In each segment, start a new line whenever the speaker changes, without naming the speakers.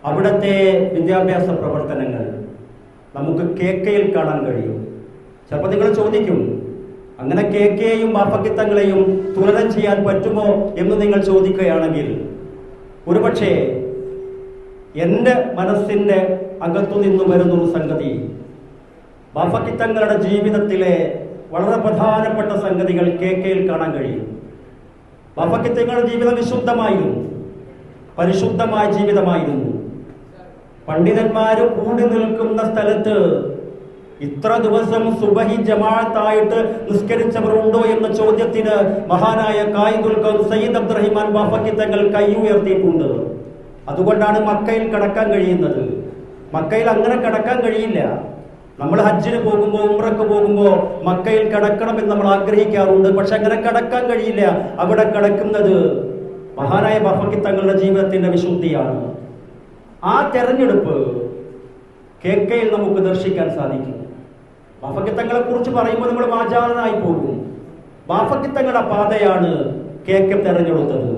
അവിടുത്തെ വിദ്യാഭ്യാസ പ്രവർത്തനങ്ങൾ നമുക്ക് കേക്കയിൽ കാണാൻ കഴിയും. ചിലപ്പോൾ നിങ്ങൾ ചോദിക്കും, അങ്ങനെ കേക്കയെയും ബാഫക്കിത്തങ്ങളെയും തുലനം ചെയ്യാൻ പറ്റുമോ എന്ന് നിങ്ങൾ ചോദിക്കുകയാണെങ്കിൽ, ഒരുപക്ഷെ എൻ്റെ മനസ്സിൻ്റെ അകത്തു നിന്ന് വരുന്നൊരു സംഗതി, ബാഫക്കിത്തങ്ങളുടെ ജീവിതത്തിലെ വളരെ പ്രധാനപ്പെട്ട സംഗതികൾ കേക്കയിൽ കാണാൻ കഴിയും. ബാഫക്കിത്തങ്ങളുടെ ജീവിതം വിശുദ്ധമായിരുന്നു, പരിശുദ്ധമായ ജീവിതമായിരുന്നു. പണ്ഡിതന്മാര് കൂടി നിൽക്കുന്ന സ്ഥലത്ത് ഇത്ര ദിവസം സുബഹി ജമാഅത്തായിട്ട് നിസ്കരിച്ചവരുണ്ടോ എന്ന ചോദ്യത്തിന് മഹാനായ ഖായിദുൽ ഖൗം സയ്യിദ് അബ്ദുറഹിമാൻ ബാഫക്കി തങ്ങൾ കൈ ഉയർത്തിയിട്ടുണ്ട്. അതുകൊണ്ടാണ് മക്കയിൽ കടക്കാൻ കഴിയുന്നത്. മക്കയിൽ അങ്ങനെ കടക്കാൻ കഴിയില്ല. നമ്മൾ ഹജ്ജിന് പോകുമ്പോൾ, ഉംറക്ക് പോകുമ്പോൾ മക്കയിൽ കടക്കണമെന്ന് നമ്മൾ ആഗ്രഹിക്കാറുണ്ട്. പക്ഷെ അങ്ങനെ കടക്കാൻ കഴിയില്ല. അവിടെ കടക്കുന്നത് മഹാനായ ബാഫക്കി തങ്ങളുടെ ജീവിതത്തിന്റെ വിശുദ്ധിയാണ്. ആ തെരഞ്ഞെടുപ്പ് കേക്കയിൽ നമുക്ക് ദർശിക്കാൻ സാധിക്കും. ബാഫക്കിത്തങ്ങളെ കുറിച്ച് പറയുമ്പോൾ നമ്മൾ വാചാലനായി പോകും. ബാഫക്കിത്തങ്ങളുടെ പാതയാണ് കേക്ക് തെരഞ്ഞെടുത്തത്.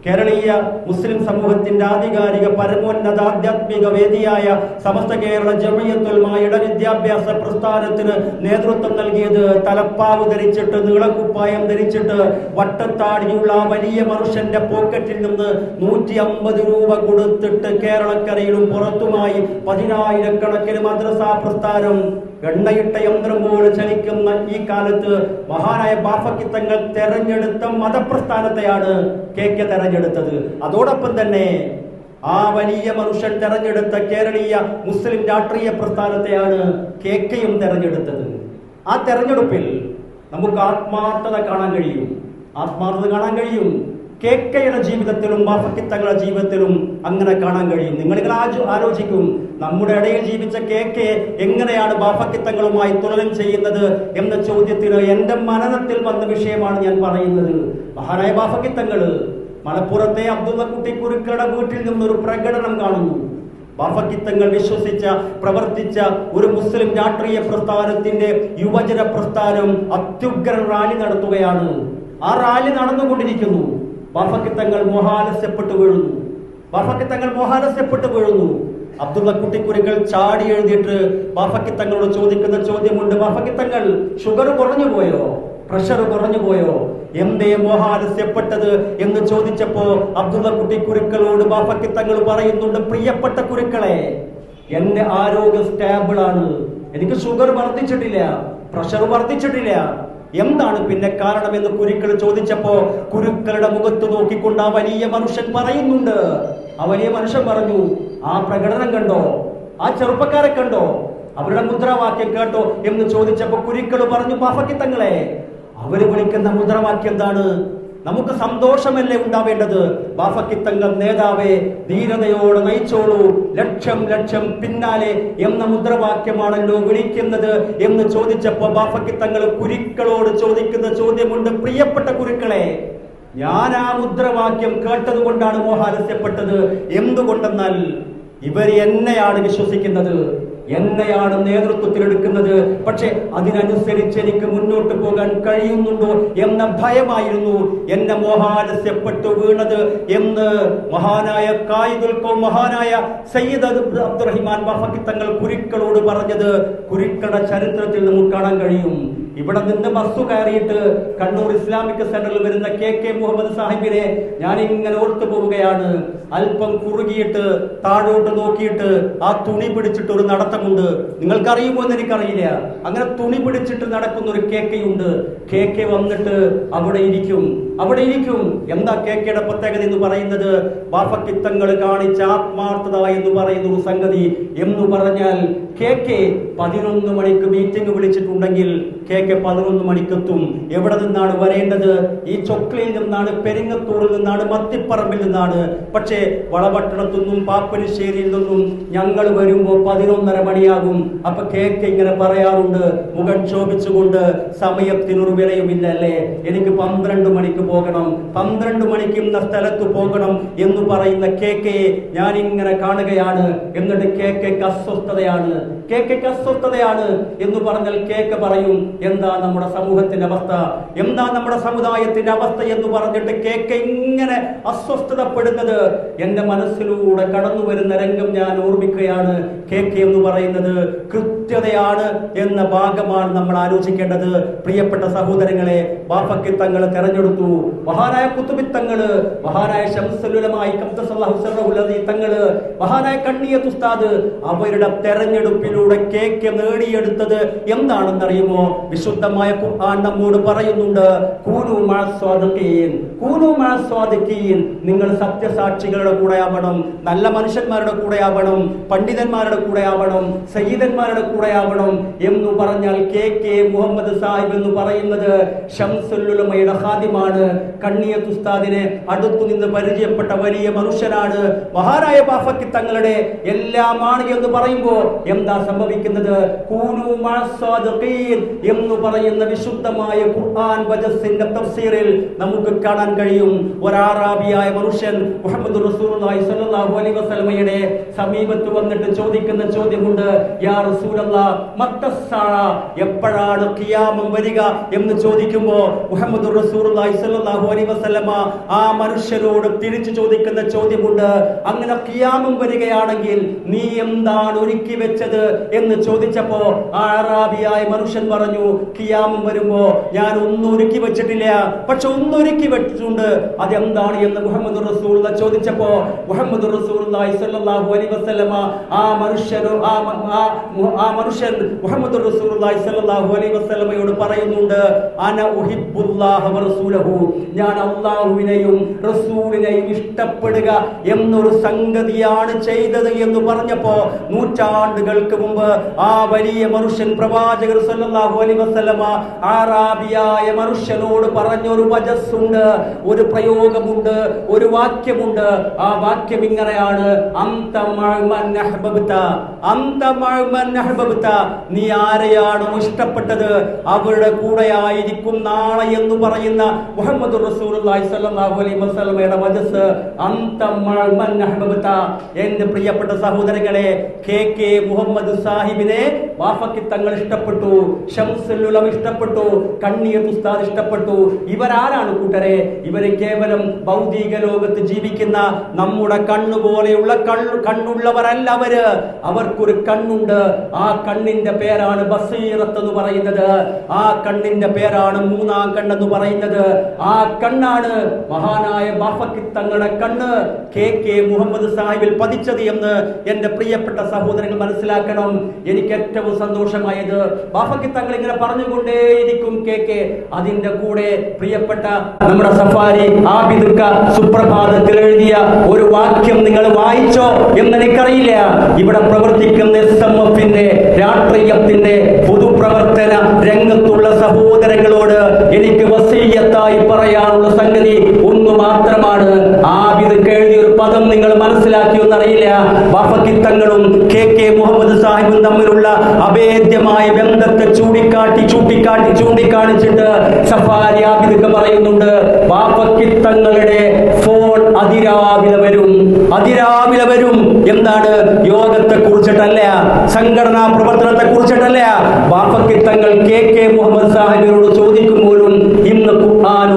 കേരളീയ മുസ്ലിം സമൂഹത്തിന്റെ ആധികാരിക പരമോന്നത ആധ്യാത്മിക വേദിയായ സമസ്ത കേരള ജമിയത്തുൽ ഉലമയുടെ വിദ്യാഭ്യാസ പ്രസ്ഥാനത്തിന് നേതൃത്വം നൽകിയത് തലപ്പാവ് ധരിച്ചിട്ട്, നീളക്കുപ്പായം ധരിച്ചിട്ട്, വട്ടത്താടിയുള്ള വലിയ മനുഷ്യന്റെ പോക്കറ്റിൽ നിന്ന് 150 രൂപ കൊടുത്തിട്ട് കേരളക്കരയിലും പുറത്തുമായി 10,000-കണക്കിന് മദ്രസാ പ്രസ്ഥാനം എണ്ണയിട്ട യന്ത്രം പോലെ ചലിക്കുന്ന ഈ കാലത്ത് മഹാനായ ബാഫക്കിത്തങ്ങൾ തെരഞ്ഞെടുത്ത മതപ്രസ്ഥാനത്തെയാണ് കേക്ക് തെരഞ്ഞെടുത്തത്. അതോടൊപ്പം തന്നെ ആ വലിയ മനുഷ്യൻ തെരഞ്ഞെടുത്ത കേരളീയ മുസ്ലിം രാഷ്ട്രീയ പ്രസ്ഥാനത്തെയാണ് കേക്കയും തെരഞ്ഞെടുത്തത്. ആ തെരഞ്ഞെടുപ്പിൽ നമുക്ക് ആത്മാർത്ഥത കാണാൻ കഴിയും. കേക്കയുടെ ജീവിതത്തിലും ബാഫക്കിത്തങ്ങളുടെ ജീവിതത്തിലും അങ്ങനെ കാണാൻ കഴിയും. നിങ്ങളിങ്ങനെ ആലോചിക്കും, നമ്മുടെ ഇടയിൽ ജീവിച്ച കേക്ക് എങ്ങനെയാണ് ബാഫക്കിത്തങ്ങളുമായി തുലനം ചെയ്യുന്നത് എന്ന ചോദ്യത്തിന് എന്റെ മനനത്തിൽ വന്ന വിഷയമാണ് ഞാൻ പറയുന്നത്. മഹാനായ ബാഫക്കിത്തങ്ങള് മലപ്പുറത്തെ അബ്ദുള്ള കുട്ടി കുരുക്കളുടെ വീട്ടിൽ നിന്നൊരു പ്രകടനം കാണുന്നു. ബാഫക്കിത്തങ്ങൾ വിശ്വസിച്ച, പ്രവർത്തിച്ച ഒരു മുസ്ലിം രാഷ്ട്രീയ പ്രസ്ഥാനത്തിന്റെ യുവജന പ്രസ്ഥാനം അത്യുഗ്രൻ റാലി നടത്തുകയാണ്. ആ റാലി നടന്നുകൊണ്ടിരിക്കുന്നു. ബാഫക്കിത്തങ്ങൾ മോഹാലസ്യപ്പെട്ടു വീഴുന്നു. അബ്ദുള്ള കുട്ടിക്കുരുക്കൾ ചാടി എഴുതിയിട്ട് ബാഫക്കിത്തങ്ങളോട് ചോദിക്കുന്ന ചോദ്യമുണ്ട്. ബാഫക്കിത്തങ്ങൾ, ഷുഗർ കുറഞ്ഞു പോയോ, പ്രഷർ കുറഞ്ഞു പോയോ, എന്തേ മോഹാലസ്യപ്പെട്ടത് എന്ന് ചോദിച്ചപ്പോ അബ്ദുള്ള കുട്ടിക്കുരുക്കളോട് ബാഫക്കിത്തങ്ങൾ പറയുന്നുണ്ട്, പ്രിയപ്പെട്ട കുരുക്കളെ, എന്റെ ആരോഗ്യം സ്റ്റേബിൾ ആണ്, എനിക്ക് ഷുഗർ വർദ്ധിച്ചിട്ടില്ല, പ്രഷർ വർദ്ധിച്ചിട്ടില്ല, എന്താണ് പിന്നെ കാരണമെന്ന് കുരുക്കൾ ചോദിച്ചപ്പോ കുരുക്കളുടെ മുഖത്ത് നോക്കിക്കൊണ്ട് ആ വലിയ മനുഷ്യൻ പറയുന്നുണ്ട്. ആ വലിയ മനുഷ്യൻ പറഞ്ഞു, ആ പ്രകടനം കണ്ടോ, ആ ചെറുപ്പക്കാരെ കണ്ടോ, അവരുടെ മുദ്രാവാക്യം കേട്ടോ എന്ന് ചോദിച്ചപ്പോ കുരുക്കൾ പറഞ്ഞു, ബാഫക്കിത്തങ്ങളെ, അവര് വിളിക്കുന്ന മുദ്രാവാക്യം എന്താണ്? നമുക്ക് സന്തോഷമല്ലേ ഉണ്ടാവേണ്ടത്? ബാഫക്കിത്തങ്ങൾ നേതാവേ, ധീരതയോടെ നയിച്ചോളൂ, ലക്ഷം ലക്ഷം പിന്നാലെ എന്ന മുദ്രാവാക്യമാണല്ലോ വിളിക്കുന്നത് എന്ന് ചോദിച്ചപ്പോ ബാഫക്കിത്തങ്ങൾ കുരുക്കളോട് ചോദിക്കുന്ന ചോദ്യമുണ്ട്, പ്രിയപ്പെട്ട കുരുക്കളെ, ഞാൻ ആ മുദ്രാവാക്യം കേട്ടത് കൊണ്ടാണ് മോഹാലസ്യപ്പെട്ടത്. എന്തുകൊണ്ടെന്നാൽ ഇവർ എന്നെയാണ് വിശ്വസിക്കുന്നത്, എന്നെയാണ് നേതൃത്വത്തിലെടുക്കുന്നത്. പക്ഷെ അതിനനുസരിച്ച് എനിക്ക് മുന്നോട്ട് പോകാൻ കഴിയുന്നുണ്ടോ എന്ന ഭയമായിരുന്നു എന്നെ മോഹാലസ്യപ്പെട്ടു വീണത് എന്ന് മഹാനായ ഖായിദുൽ ഖൗം, മഹാനായ സയ്യിദ് അബ്ദുറഹിമാൻ ബാഫക്കിത്തങ്ങൾ കുരുക്കളോട് പറഞ്ഞത് കുരുക്കളുടെ ചരിത്രത്തിൽ നമുക്ക് കാണാൻ കഴിയും. ഇവിടെ നിന്ന് ബസ് കയറിയിട്ട് കണ്ണൂർ ഇസ്ലാമിക് സെന്ററിൽ വരുന്ന KK മുഹമ്മദ് സാഹിബിനെ ഞാൻ ഇങ്ങനെ ഓർത്തു പോവുകയാണ്. അല്പം കുറുകിയിട്ട് താഴോട്ട് നോക്കിയിട്ട് ആ തുണി പിടിച്ചിട്ട് ഒരു നടത്തമുണ്ട്. നിങ്ങൾക്കറിയുമോ എന്ന് എനിക്കറിയില്ല. അങ്ങനെ തുണി പിടിച്ചിട്ട് നടക്കുന്ന ഒരു KK KK വന്നിട്ട് അവിടെ ഇരിക്കും. എന്താ KKയുടെ പ്രത്യേകത എന്ന് പറയുന്നത്? ബാഫക്കിത്തങ്ങൾ കാണിച്ച ആത്മാർത്ഥത എന്ന് പറയുന്ന ഒരു സംഗതി എന്ന് പറഞ്ഞാൽ KK 11 മണിക്ക് മീറ്റിംഗ് വിളിച്ചിട്ടുണ്ടെങ്കിൽ KK 11 മണിക്കെത്തും. എവിടെ നിന്നാണ് വരേണ്ടത്? ഈ ചൊക്ലയിൽ നിന്നാണ്, പെരിങ്ങത്തൂരിൽ നിന്നാണ്, മത്തിപ്പറമ്പിൽ നിന്നാണ്. പക്ഷേ വളപട്ടണത്തു നിന്നും പാപ്പനശ്ശേരിയിൽ നിന്നും ഞങ്ങൾ വരുമ്പോൾ 11:30 മണിയാകും. അപ്പൊ KK ഇങ്ങനെ പറയാറുണ്ട്, മുഖം ശോഭിച്ചുകൊണ്ട്, സമയത്തിനൊരു വിലയുമില്ല അല്ലേ, എനിക്ക് 12 മണിക്ക് പോകണം, 12 മണിക്ക് ഇന്ന സ്ഥലത്ത് പോകണം എന്ന് പറയുന്ന KK ഞാൻ ഇങ്ങനെ കാണുകയാണ്. എന്നിട്ട് KK അസ്വസ്ഥതയാണ് എന്ന് പറഞ്ഞാൽ KK പറയും, എന്താ നമ്മുടെ സമൂഹത്തിന്റെ അവസ്ഥ, എന്താ നമ്മുടെ സമുദായത്തിന്റെ അവസ്ഥ എന്ന് പറഞ്ഞിട്ട് കേക്ക് ഇങ്ങനെ അസ്വസ്ഥതപ്പെടുന്നത് എന്റെ മനസ്സിലൂടെ കടന്നു വരുന്ന രംഗം ഞാൻ ഓർമ്മിക്കുകയാണ്. കേക്ക് എന്ന് പറയുന്നത് കൃത്യതയാണ് എന്ന ഭാഗമാണ് നമ്മൾ ആലോചിക്കേണ്ടത്. പ്രിയപ്പെട്ട സഹോദരങ്ങളെ, ബാഫക്കി തങ്ങൾ തെരഞ്ഞെടുത്തു. മഹാനായ കുത്തുബി തങ്ങള്, മഹാനായ ശംസുലുലമായി തങ്ങള്, മഹാനായ കണ്ണിയത്ത് ഉസ്താദ് അവരുടെ തെരഞ്ഞെടുപ്പിലൂടെ കേക്ക് നേടിയെടുത്തത് എന്താണെന്നറിയുമോ? വിശുദ്ധമായ ഖുർആൻ നമ്മോട് പറയുന്നുണ്ട്, കൂനൂ മഅസ്വാദിഖീൻ, കൂനൂ മഅസ്വാദിഖീൻ, നിങ്ങൾ സത്യസാക്ഷികളുടെ കൂടെ ആവണം, നല്ല മനുഷ്യന്മാരുടെ കൂടെ ആവണം, പണ്ഡിതന്മാരുടെ കൂടെ ആവണം, സയ്യിദന്മാരുടെ കൂടെ ആവണം എന്ന് പറഞ്ഞാൽ കെ മുഹമ്മദ് സാഹിബ് എന്ന് പറയുന്നത് ശംസുൽ ഉലമയുടെ ഖാദിമാണ്. കണ്ണിയത്ത് ഉസ്താദിനെ അടുത്തു നിന്ന് പരിചയപ്പെട്ട വലിയ മനുഷ്യനാണ്. മഹാനായ ബാഫക്കി തങ്ങളുടെ എല്ലാമാണ് എന്ന് പറയുമ്പോൾ എന്താ സംഭവിക്കുന്നത്? കൂനൂ മഅസ്വാദിഖീൻ എന്ന് പറയുന്ന വിശുദ്ധമായ ഖുർആൻ വജസിന്റെ തഫ്സീറിൽ നമുക്ക് കാണാൻ കഴിയും. ഒരാറാബിയായ മനുഷ്യൻ മുഹമ്മദ് റസൂലുള്ളാഹി സ്വല്ലല്ലാഹു അലൈഹി വസല്ലമയുടെ സമീപത്ത് വന്നിട്ട് ചോദിക്കുന്ന ചോദ്യമുണ്ട്, യാ റസൂലല്ലാഹ് മത്തസ്സാഅ, എപ്പോഴാണ് ഖിയാമം വരിക എന്ന് ചോദിക്കുമ്പോൾ മുഹമ്മദ് റസൂലുള്ളാഹി സ്വല്ലല്ലാഹു അലൈഹി വസല്ലമ ആ മനുഷ്യനോട് തിരിച്ചു ചോദിക്കുന്ന ചോദ്യമുണ്ട്, അങ്ങനെ ഖിയാമം വരികയാണെങ്കിൽ നീ എന്താണ് ഒരുക്കി വെച്ചത് എന്ന് ചോദിച്ചപ്പോ ആ അറാബിയായ മനുഷ്യൻ പറഞ്ഞു, ഖിയാമം വരുമ്പോ ഞാൻ ഒന്നും ഒരുക്കി വെച്ചിട്ടില്ല, പക്ഷെ ഒന്നൊരുക്കി വെച്ചിട്ടുണ്ട്, അതെന്താണ് എന്ന് മുഹമ്മദ് റസൂലുള്ള ചോദിച്ചപ്പോ മുഹമ്മദ് റസൂലുള്ളാഹി സ്വല്ലല്ലാഹു അലൈഹി വസല്ലമ ആ മനുഷ്യൻ മുഹമ്മദ് റസൂലുള്ളാഹി സ്വല്ലല്ലാഹു അലൈഹി വസല്ലമയോട് പറയുന്നുണ്ട്, അന ഉഹിബ്ബുല്ലാഹ വ റസൂലഹു, ഞാൻ അല്ലാഹുവിനെയും റസൂലിനെയും ഇഷ്ടപ്പെടുക എന്നൊരു സംഗതിയാണ് ചെയ്തത് എന്ന് പറഞ്ഞപ്പോ നൂറ്റാണ്ടുകൾക്ക് മുമ്പ് ആ വലിയ മനുഷ്യൻ പ്രവാചകർ സല്ലല്ലാഹു അലൈഹി വസല്ലമ അറാബിയായ മനുഷ്യനോട് പറഞ്ഞൊരു വജസ്സുണ്ട്, ഒരു പ്രയോഗമുണ്ട്, ഒരു വാക്യമുണ്ട്. ആ വാക്യം ഇങ്ങനെയാണ്, അന്ത മഅമൻ അഹ്ബബ്ത, അന്ത മഅമൻ അഹ്ബബ്ത, നീ ആരെയാണോ ഇഷ്ടപ്പെട്ടത് അവരുടെ കൂടെ ആയിരിക്കും നാളെ എന്ന് പറയുന്ന മുഹമ്മദ് റസൂലുള്ളാഹി സ്വല്ലല്ലാഹു അലൈഹി വസല്ലമയുടെ വജസ് അന്ത മഅമൻ അഹ്ബബ്ത. എന്റെ പ്രിയപ്പെട്ട സഹോദരങ്ങളെ, കെ മുഹമ്മദ് സാഹിബിനെ ബാഫക്കി തങ്ങൾ ഇഷ്ടപ്പെട്ടു, ശംസുൽ ഉലമ ഇഷ്ടപ്പെട്ടു, കണ്ണിയത്ത് ഉസ്താദ് ഇഷ്ടപ്പെട്ടു. ഇവരാരാണ് കൂട്ടരെ? ഇവര് കേവലം ഭൗതിക ലോകത്ത് ജീവിക്കുന്ന നമ്മുടെ കണ്ണുപോലെയുള്ള കണ്ണുള്ളവരല്ല അവര്. അവർക്കൊരു കണ്ണുണ്ട്. ആ കണ്ണിന്റെ പേരാണ് ബസീറത്ത് എന്ന് പറയുന്നത്. ആ കണ്ണിന്റെ പേരാണ് മൂന്നാം കണ്ണെന്ന് പറയുന്നത്. ആ കണ്ണാണ് മഹാനായ ബാഫക്കി തങ്ങളുടെ കണ്ണ് കെ മുഹമ്മദ് സാഹിബിൽ പതിച്ചത് എന്ന് എന്റെ പ്രിയപ്പെട്ട സഹോദരങ്ങൾ മനസ്സിലാക്കണം. എനിക്ക് ഏറ്റവും സന്തോഷമായത് ബാഫക്കി തങ്ങൾ ഇങ്ങനെ പറഞ്ഞുകൊണ്ടേയിരിക്കും കെ. അതിന്റെ കൂടെ പ്രിയപ്പെട്ട നമ്മുടെ സഫാരി ആബിദുക്ക സുപ്രഭാതത്തിൽ എഴുതിയ ഒരു വാക്യം നിങ്ങൾ വായിച്ചോ എന്ന് എനിക്കറിയില്ല. ഇവിടെ പ്രവർത്തിക്കുന്ന SMF-ന്റെ രാഷ്ട്രീയത്തിന്റെ പൊതുപ്രവർത്തന രംഗത്തുള്ള സഹോദരങ്ങളോട് എനിക്ക് വസീയത്തായി പറയാനുള്ള സംഗതി ഒന്ന് മാത്രമാണ്. ആബിദുക്ക എഴുതിയ ഒരു പദം നിങ്ങൾ മനസ്സിലാക്കിയൊന്നറിയില്ല. ബാഫക്കി തങ്ങളും കെ മുഹമ്മദ് സാഹിബും തമ്മിലുള്ള അഭേദ്യമായ ബന്ധത്തെ ചൂണ്ടിക്കാണിച്ചിട്ട് സഫാരി ആബിദുക്ക പറയുന്നുണ്ട്, ബാഫക്കി തങ്ങളുടെ ഫോൺ അതിരാവിലെ വരും. എന്താണ്? യോഗത്തെ കുറിച്ചിട്ടല്ല, സംഘടനാ പ്രവർത്തനത്തെ കുറിച്ചിട്ടല്ല. ബാഫക്കി തങ്ങൾ കെ മുഹമ്മദ് സാഹിബിനോട് ചോദിക്കുമ്പോഴും ഇന്ന് ഖുർആൻ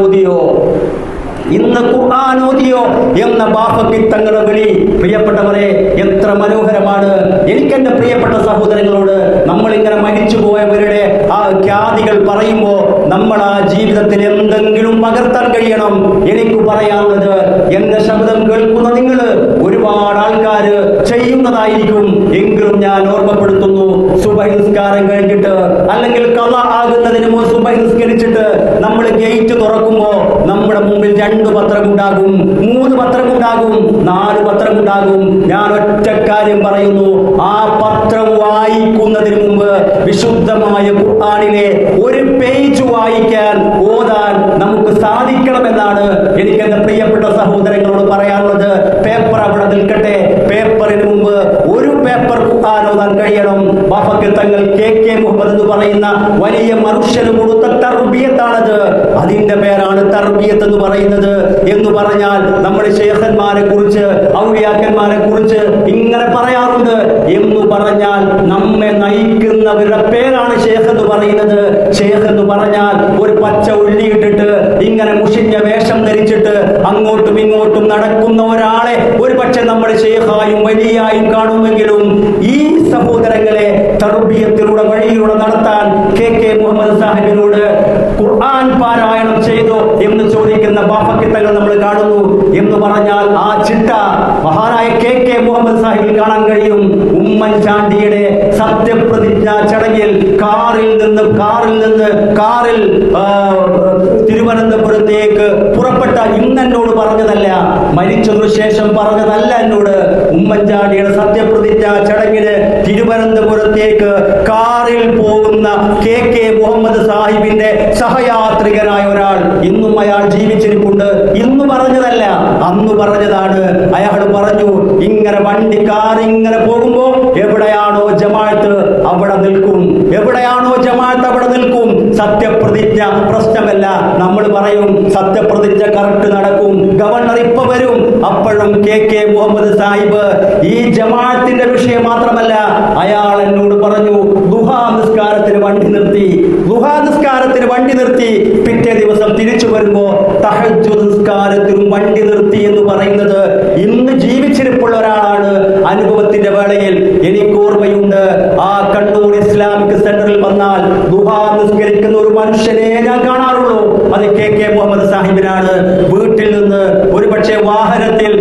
ഓതിയോ എന്ന ബാഫക്കി തങ്ങളുടെ വിളി, പ്രിയപ്പെട്ടവരെ, എത്ര മനോഹരമാണ്. എനിക്കെന്റെ പ്രിയപ്പെട്ട സഹോദരങ്ങളോട് നമ്മൾ ഇങ്ങനെ മരിച്ചുപോയവരുടെ ആ ഖ്യാതികൾ പറയുമ്പോ നമ്മൾ ആ ജീവിതത്തിൽ എന്തെങ്കിലും പകർത്താൻ കഴിയണം. എനിക്ക് പറയാനുള്ളത്, എന്റെ ശബ്ദം കേൾക്കുന്ന നിങ്ങൾ ഒരുപാട് ആൾക്കാര് ചെയ്യുന്നതായിരിക്കും, എങ്കിലും ഞാൻ ഓർമ്മപ്പെടുത്തുന്നു, സുബഹി നിസ്കാരം കഴിഞ്ഞിട്ട് അല്ലെങ്കിൽ ഖളാ ആകുന്നതിന് മുമ്പ് സുബഹി നിസ്കരിച്ചിട്ട് നമ്മൾ ഗേറ്റ് തുറക്കുമ്പോ നമ്മുടെ മുമ്പിൽ 2 പത്രമുണ്ടാകും, 3 പത്രമുണ്ടാകും, 4 പത്രമുണ്ടാകും. ഞാൻ ഒറ്റ കാര്യം പറയുന്നു, ആ പത്രം വായിക്കുന്നതിന് മുമ്പ് വിശുദ്ധമായ ഖുർആനിലെ ഒരു പേജ് വായിക്കാൻ, ഓതാൻ നമുക്ക് സാധിക്കണമെന്നാണ് എനിക്ക് എന്റെ പ്രിയപ്പെട്ട സഹോദരങ്ങളോട് പറയാനുള്ളത്. പേപ്പർ അവിടെ നിൽക്കട്ടെ, പേപ്പറിന് മുമ്പ് ഒരു പേപ്പർ ഖുർആൻ ഓതാൻ കഴിയണം. ബാഫക്കി തങ്ങൾ കെ മുഹമ്മദ് എന്ന് പറയുന്ന വലിയ മനുഷ്യന് കൊടുത്ത തർബിയത്താണത്. അതിന്റെ പേരാണ് തർബിയത്ത് എന്ന് പറയുന്നത്. എന്ന് പറഞ്ഞാൽ നമ്മുടെ ശൈഖന്മാരെ കുറിച്ച്, ഔലിയാക്കന്മാരെ കുറിച്ച് ഇങ്ങനെ പറയാറുണ്ട്. എന്ന് പറഞ്ഞാൽ നമ്മെ നയിക്കുന്നവരുടെ പേരാണ് ശൈഖ് എന്ന് പറയുന്നത്. പറയുന്നത് ഷേഖ് എന്ന് പറഞ്ഞാൽ ഒരു പച്ച ഉള്ളിയിട്ടിട്ട് ഇങ്ങനെ മുഷിഞ്ഞ വേഷം ധരിച്ചിട്ട് അങ്ങോട്ടും ഇങ്ങോട്ടും നടക്കുന്ന ഒരാളെ ഒരു പക്ഷെ നമ്മൾ ഷേഖായും വലിയായും കാണുമെങ്കിലും ഈ സഹോദരങ്ങളെ തർബിയത്തിലൂടെ വഴിയിലൂടെ നടത്താൻ KK മുഹമ്മദ് സാഹിബിനോട് ഖുർആൻ പാരായണം ചെയ്തോ എന്ന് ചോദിക്കുന്ന ബാഫക്കിത്തങ്ങൾ നമ്മൾ കാണുന്നു. എന്ന് പറഞ്ഞാൽ ആ ചിട്ട മഹാനായ KK മുഹമ്മദ് സാഹിബിൽ കാണാൻ കഴിയും. ഉമ്മൻചാണ്ടിയുടെ സത്യപ്രതിജ്ഞാ ചടങ്ങിൽ കാറിൽ തിരുവനന്തപുരത്തേക്ക് പുറപ്പെട്ട ഇന്നെന്നോട് പറഞ്ഞതല്ല, മരിച്ചതിനു ശേഷം പറഞ്ഞതല്ല എന്നോട്. ഉമ്മൻചാണ്ടിയുടെ സത്യപ്രതിജ്ഞാ ചടങ്ങിന് തിരുവനന്തപുരത്തേക്ക് കാറിൽ പോകുന്ന KK മുഹമ്മദ് സാഹിബിന്റെ സഹയാത്രികനായ ഒരാൾ ഇന്നും അയാൾ ജീവിച്ചിരിപ്പുണ്ട്. ഇന്ന് പറഞ്ഞതല്ല, അന്ന് പറഞ്ഞതാണ്. അയാൾ പറഞ്ഞു, ഇങ്ങനെ കാർ ഇങ്ങനെ പോകുമ്പോ എവിടെയാണോ ജമാഅത്ത് അവിടെ നിൽക്കും, എവിടെയാണോ ജമാഅത്ത് അവിടെ നിൽക്കും. സത്യപ്രതിജ്ഞ പ്രശ്നമല്ല. നമ്മൾ പറയും സത്യപ്രതിജ്ഞ കറക്റ്റ് നടക്കും, ഗവർണർ ഇപ്പൊ വരും. അപ്പോഴും KK മുഹമ്മദ് സാഹിബ് ഈ ജമാഅത്തിന്റെ വിഷയം മാത്രമല്ല, അയാൾ എന്നോട് പറഞ്ഞു ദുഹാ നിസ്കാരത്തിന് വണ്ടി നിർത്തി പിറ്റേ ദിവസം തിരിച്ചു വരുമ്പോ തഹജ്ജുദ് നിസ്കാരത്തിനും വണ്ടി നിർത്തി എന്ന് പറയുന്നത് ഇന്ന് ജീവിച്ചിരിപ്പുള്ള ഒരാളാണ്. അനുഭവത്തിന്റെ വേളയിൽ എനിക്ക് ഓർമ്മയുണ്ട്, ആ കണ്ണൂർ ഇസ്ലാമിക് സെന്ററിൽ വന്നാൽ ദുഹാ നിസ്കരിക്കുന്ന ഒരു മനുഷ്യനെ ഞാൻ കാണാറുള്ളൂ, അത് KK മുഹമ്മദ് സാഹിബിനാണ്. വീട്ടിൽ നിന്ന് ഒരുപക്ഷെ വാഹനത്തിൽ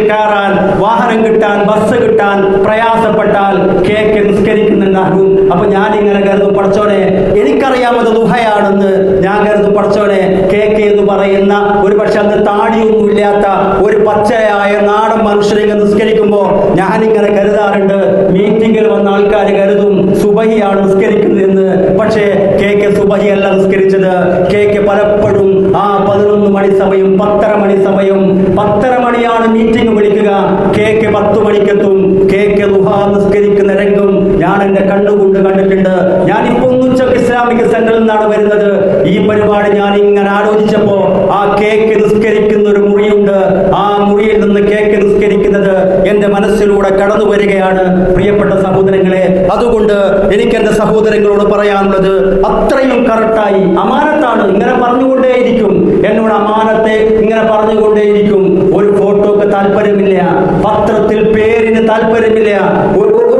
കയറാൻ, വാഹനം കിട്ടാൻ, ബസ് കിട്ടാൻ പ്രയാസപ്പെട്ടാൽ KK നിസ്കരിക്കുന്നുണ്ടാകും. അപ്പൊ ഞാൻ ഇങ്ങനെ കരുതും, പഠിച്ചോനെ എനിക്കറിയാമത് ദുഹയാണെന്ന് ഞാൻ കരുതും. പഠിച്ചോനെ KK എന്ന് പറയുന്ന ഒരു പക്ഷെ അന്ന് താടിയൊന്നും ഇല്ലാത്ത ഒരു പച്ചയായ നാടൻ മനുഷ്യനെ നിസ്കരിക്കുമ്പോ ഞാനിങ്ങനെ കരുതാറുണ്ട്, മീറ്റിംഗിൽ വന്ന ആൾക്കാർ കരുതും സുബഹിയാണ് നിസ്കരിക്കുന്നത് എന്ന്. പക്ഷേ KK സുബഹിയല്ല നിസ്കരിച്ചത്. KK പലപ്പോഴും ആ 11 മണി സമയം, 10:30 മണിയാണ് മീറ്റിംഗ് വിളിക്കുക. KK 10 മണിക്കെത്തും. KK ദുഹാ നിസ്കരിക്കുന്ന രംഗം ഞാൻ എന്റെ കണ്ണുകൊണ്ട് കണ്ടിട്ടുണ്ട്. ഞാനിപ്പോ ഉച്ചക്ക് ഇസ്ലാമിക് സെന്ററിൽ നിന്നാണ് വരുന്നത്. ഈ പരിപാടി ഞാൻ ഇങ്ങനെ ആലോചിച്ചപ്പോ ആ KK നിസ്കരിക്കുന്ന ഒരു മുറിയുണ്ട്. ആ മുറിയിൽ നിന്ന് KK നിസ്കരിക്കുന്നത് എന്റെ മനസ്സിലൂടെ കടന്നു വരികയാണ്. പ്രിയപ്പെട്ട സഹോദരങ്ങളെ, അതുകൊണ്ട് എനിക്ക് എന്റെ സഹോദരങ്ങളോട് പറയാനുള്ളത് അത്രയും കറക്റ്റായി അമാനത്താണ്. ഇങ്ങനെ പറഞ്ഞുകൊണ്ടേയിരിക്കും, എന്നോട് അമാനത്തെ ഇങ്ങനെ പറഞ്ഞുകൊണ്ടേയിരിക്കും. ഒരു ഫോട്ടോക്ക് താല്പര്യമില്ല, പത്രത്തിൽ പേരിന് താല്പര്യമില്ല.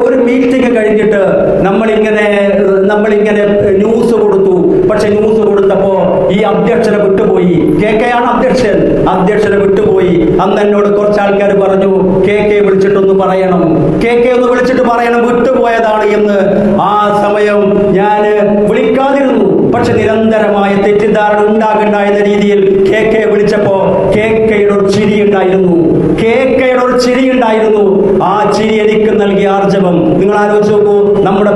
ഒരു മീറ്റിംഗ് കഴിഞ്ഞിട്ട് നമ്മളിങ്ങനെ ന്യൂസ് കൊടുത്തു. പക്ഷെ ന്യൂസ് കൊടുത്തപ്പോ ഈ അധ്യക്ഷനെ വിട്ടുപോയി. KK ആണ് അധ്യക്ഷനെ വിട്ടുപോയി. അന്ന് എന്നോട് കുറച്ച് ആൾക്കാർ പറഞ്ഞു, KK വിളിച്ചിട്ടൊന്ന് പറയണം, KK ഒന്ന് വിളിച്ചിട്ട് പറയണം വിട്ടുപോയതാണ് എന്ന്. ആ സമയം ഞാൻ വിളിക്കാതിരുന്നു. പക്ഷെ നിരന്തരമായ തെറ്റിദ്ധാരണ ഉണ്ടാകണ്ട എന്ന രീതിയിൽ KK വിളിച്ചപ്പോ KKയുടെ ഒരു ചിരി ഉണ്ടായിരുന്നു. ആ ചിരി എനിക്ക് നൽകിയ ആർജവം നിങ്ങൾ ആലോചിച്ച് നോക്കൂ. നമ്മുടെ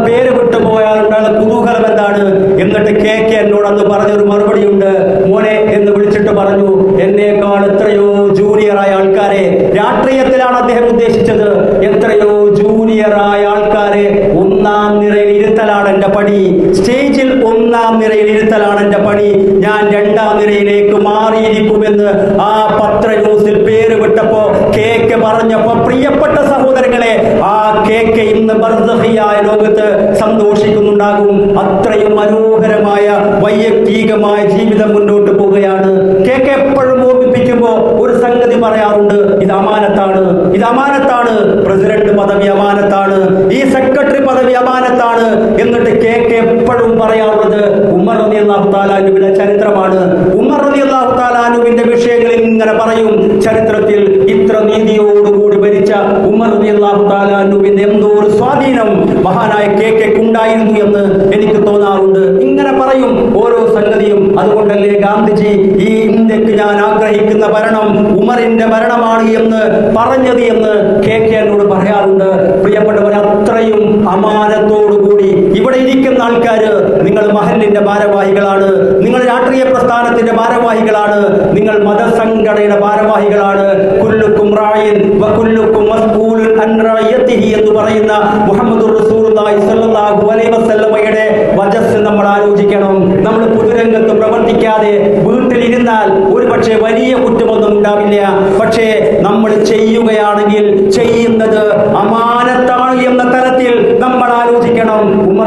പേര് വിട്ടുപോയാൽ ഉണ്ടാകുന്ന കുതൂഹലം എന്താണ്? എന്നിട്ട് KK എന്നോട് അന്ന് പറഞ്ഞൊരു മറുപടിയുണ്ട്. മോനെ എന്ന് വിളിച്ചിട്ട് പറഞ്ഞു, എന്നേക്കാൾ എത്രയോ ജൂനിയറായ ആൾക്കാരെ, രാഷ്ട്രീയത്തിലാണ് അദ്ദേഹം ഉദ്ദേശിച്ചത്, എത്രയോ ജൂനിയറായ ആൾക്കാരെ ഒന്നാം നിരയിൽ ഇരുത്തലാണ് എന്റെ പണി. സ്റ്റേജിൽ ഒന്നാം നിരയിൽ ഇരുത്തലാണ് എന്റെ പണി. ഞാൻ 2ാം നിരയിലേക്ക് മാറിയിരിക്കുമെന്ന് ആ പത്ര ന്യൂസിൽ പേര് വിട്ടപ്പോ KK പറഞ്ഞപ്പോ, പ്രിയപ്പെട്ട സഹോദരങ്ങളെ, ആ KK ഇന്ന് ബർസഖിയായ ലോകത്ത് സന്തോഷിക്കുന്നുണ്ടാകും. അത്രയും മനോഹരമായ വൈയക്തികമായ ജീവിതം മുന്നോട്ട് പോവുകയാണ്. KK എപ്പോഴും ഓർമ്മിപ്പിക്കുമ്പോ ഒരു സംഗതി പറയാറുണ്ട്, ഇത് അമാനത്താണ്. പ്രസിഡന്റ് പദവി അമാനത്താണ്, ഈ സെക്രട്ടറി പദവി അമാനത്താണ്. എന്നിട്ട് KK എപ്പോഴും പറയാറുള്ളത് ഉമർ റളിയല്ലാഹു തആല അൻഹുവിന്റെ ചരിത്രമാണ്. ഉമർ റളിയല്ലാഹു തആല അൻഹുവിന്റെ വിഷയങ്ങളിൽ ഇങ്ങനെ പറയും, ചരിത്രത്തിൽ ഇത്ര നീതിയോടുകൂടി ഭരിച്ച ഉമർ റളിയല്ലാഹു തആല അൻഹുവിന്റെ എന്തോ ഒരു സ്വാധീനം മഹാനായ KKക്ക് ഉണ്ടായിരുന്നു എന്ന് എനിക്ക് തോന്നാറുണ്ട്. ഇങ്ങനെ പറയും ഓരോ സംഗതിയും. അതുകൊണ്ടല്ലേ ഗാന്ധിജി ഈ ഇന്ത്യക്ക് ഞാൻ ആഗ്രഹിക്കുന്ന ഭരണം ഉമറിന്റെ ഭരണമാണ് എന്ന് പറഞ്ഞത് എന്ന് KK എന്നോട് പറയാറുണ്ട്. പ്രിയപ്പെട്ടവർ, അത്രയും അമാനത്തോടുകൂടി ഇവിടെ ഇരിക്കുന്ന ആൾക്കാര്, നിങ്ങൾ മഹല്ലിന്റെ ഭാരവാഹികളാണ്, നിങ്ങൾ രാഷ്ട്രീയ പ്രസ്ഥാനത്തിന്റെ ഭാരവാഹികളാണ്, നിങ്ങൾ മതസംഘടനയുടെ ഭാരവാഹികളാണ്. കുല്ലുക്കും റായിൻ വകുല്ലുക്കും മസ്ഊലുൻ അൻ റഅയതിഹി എന്ന് പറയുന്ന മുഹമ്മദുർ റസൂലുള്ളാഹി സ്വല്ലല്ലാഹു അലൈഹി വസല്ലമയുടെ വജസ് നമ്മൾ ആലോചിക്കണം. നമ്മൾ പൊതുരംഗത്ത് പ്രവർത്തിക്കാതെ വീട്ടിലിരുന്നാൽ ഒരു പക്ഷേ വലിയ കുറ്റമൊന്നും ഉണ്ടാവില്ല. പക്ഷേ നമ്മൾ ചെയ്യുകയാണെങ്കിൽ ചെയ്യുന്നത് അമാനത്താണ് എന്ന തലത്തിൽ നമ്മൾ ആലോചിക്കണം. ഉമർ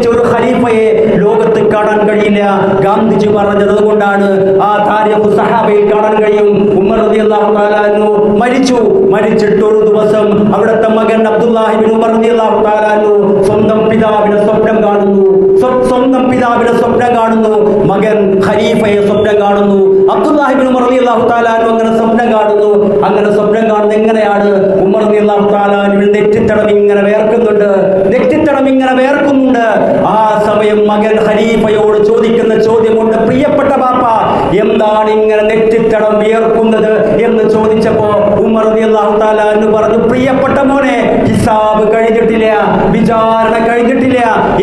തോൽപ്പിച്ച ഒരു ഖലീഫയെ ലോകത്ത് കാണാൻ കഴിയില്ല. ഗാന്ധിജി പറഞ്ഞത് അതുകൊണ്ടാണ്. ആ താരിഖ് സഹാബയിൽ കാണാൻ കഴിയും. ഉമർ റളിയല്ലാഹു തആല അൻഹു മരിച്ചിട്ട് ഒരു ദിവസം അവിടുത്തെ മകൻ അബ്ദുല്ലാഹി ഇബ്നു ഉമർ റളിയല്ലാഹു തആല അൻഹു സ്വന്തം പിതാവിനെ സ്വപ്നം കാണുന്നു. മകൻ ഖലീഫയെ സ്വപ്നം കാണുന്നു. അബ്ദുല്ലാഹി ഇബ്നു ഉമർ റളിയല്ലാഹു തആല അൻഹു അങ്ങനെ സ്വപ്നം കാണുന്നു. കാണുന്നത് എങ്ങനെയാണ്? ഉമർ റളിയല്ലാഹു തആല അൻഹു നെറ്റിത്തടം ഇങ്ങനെ വേർക്കുന്നുണ്ട്. ആ സമയം മകൻ ഖലീഫയോട് ചോദിക്കുന്ന ചോദ്യമുണ്ട്, പ്രിയപ്പെട്ട ബാപ്പ, എന്താണ് ഇങ്ങനെ നെറ്റിത്തടം വിയർക്കുന്നത് എന്ന് ചോദിച്ചപ്പോ ഉമർ റളിയല്ലാഹു തആല അൻഹു പറഞ്ഞു, പ്രിയപ്പെട്ട മോനെ, ഹിസാബ് കഴിഞ്ഞിട്ടില്ല, വിചാരണ കഴിഞ്ഞിട്ടില്ല.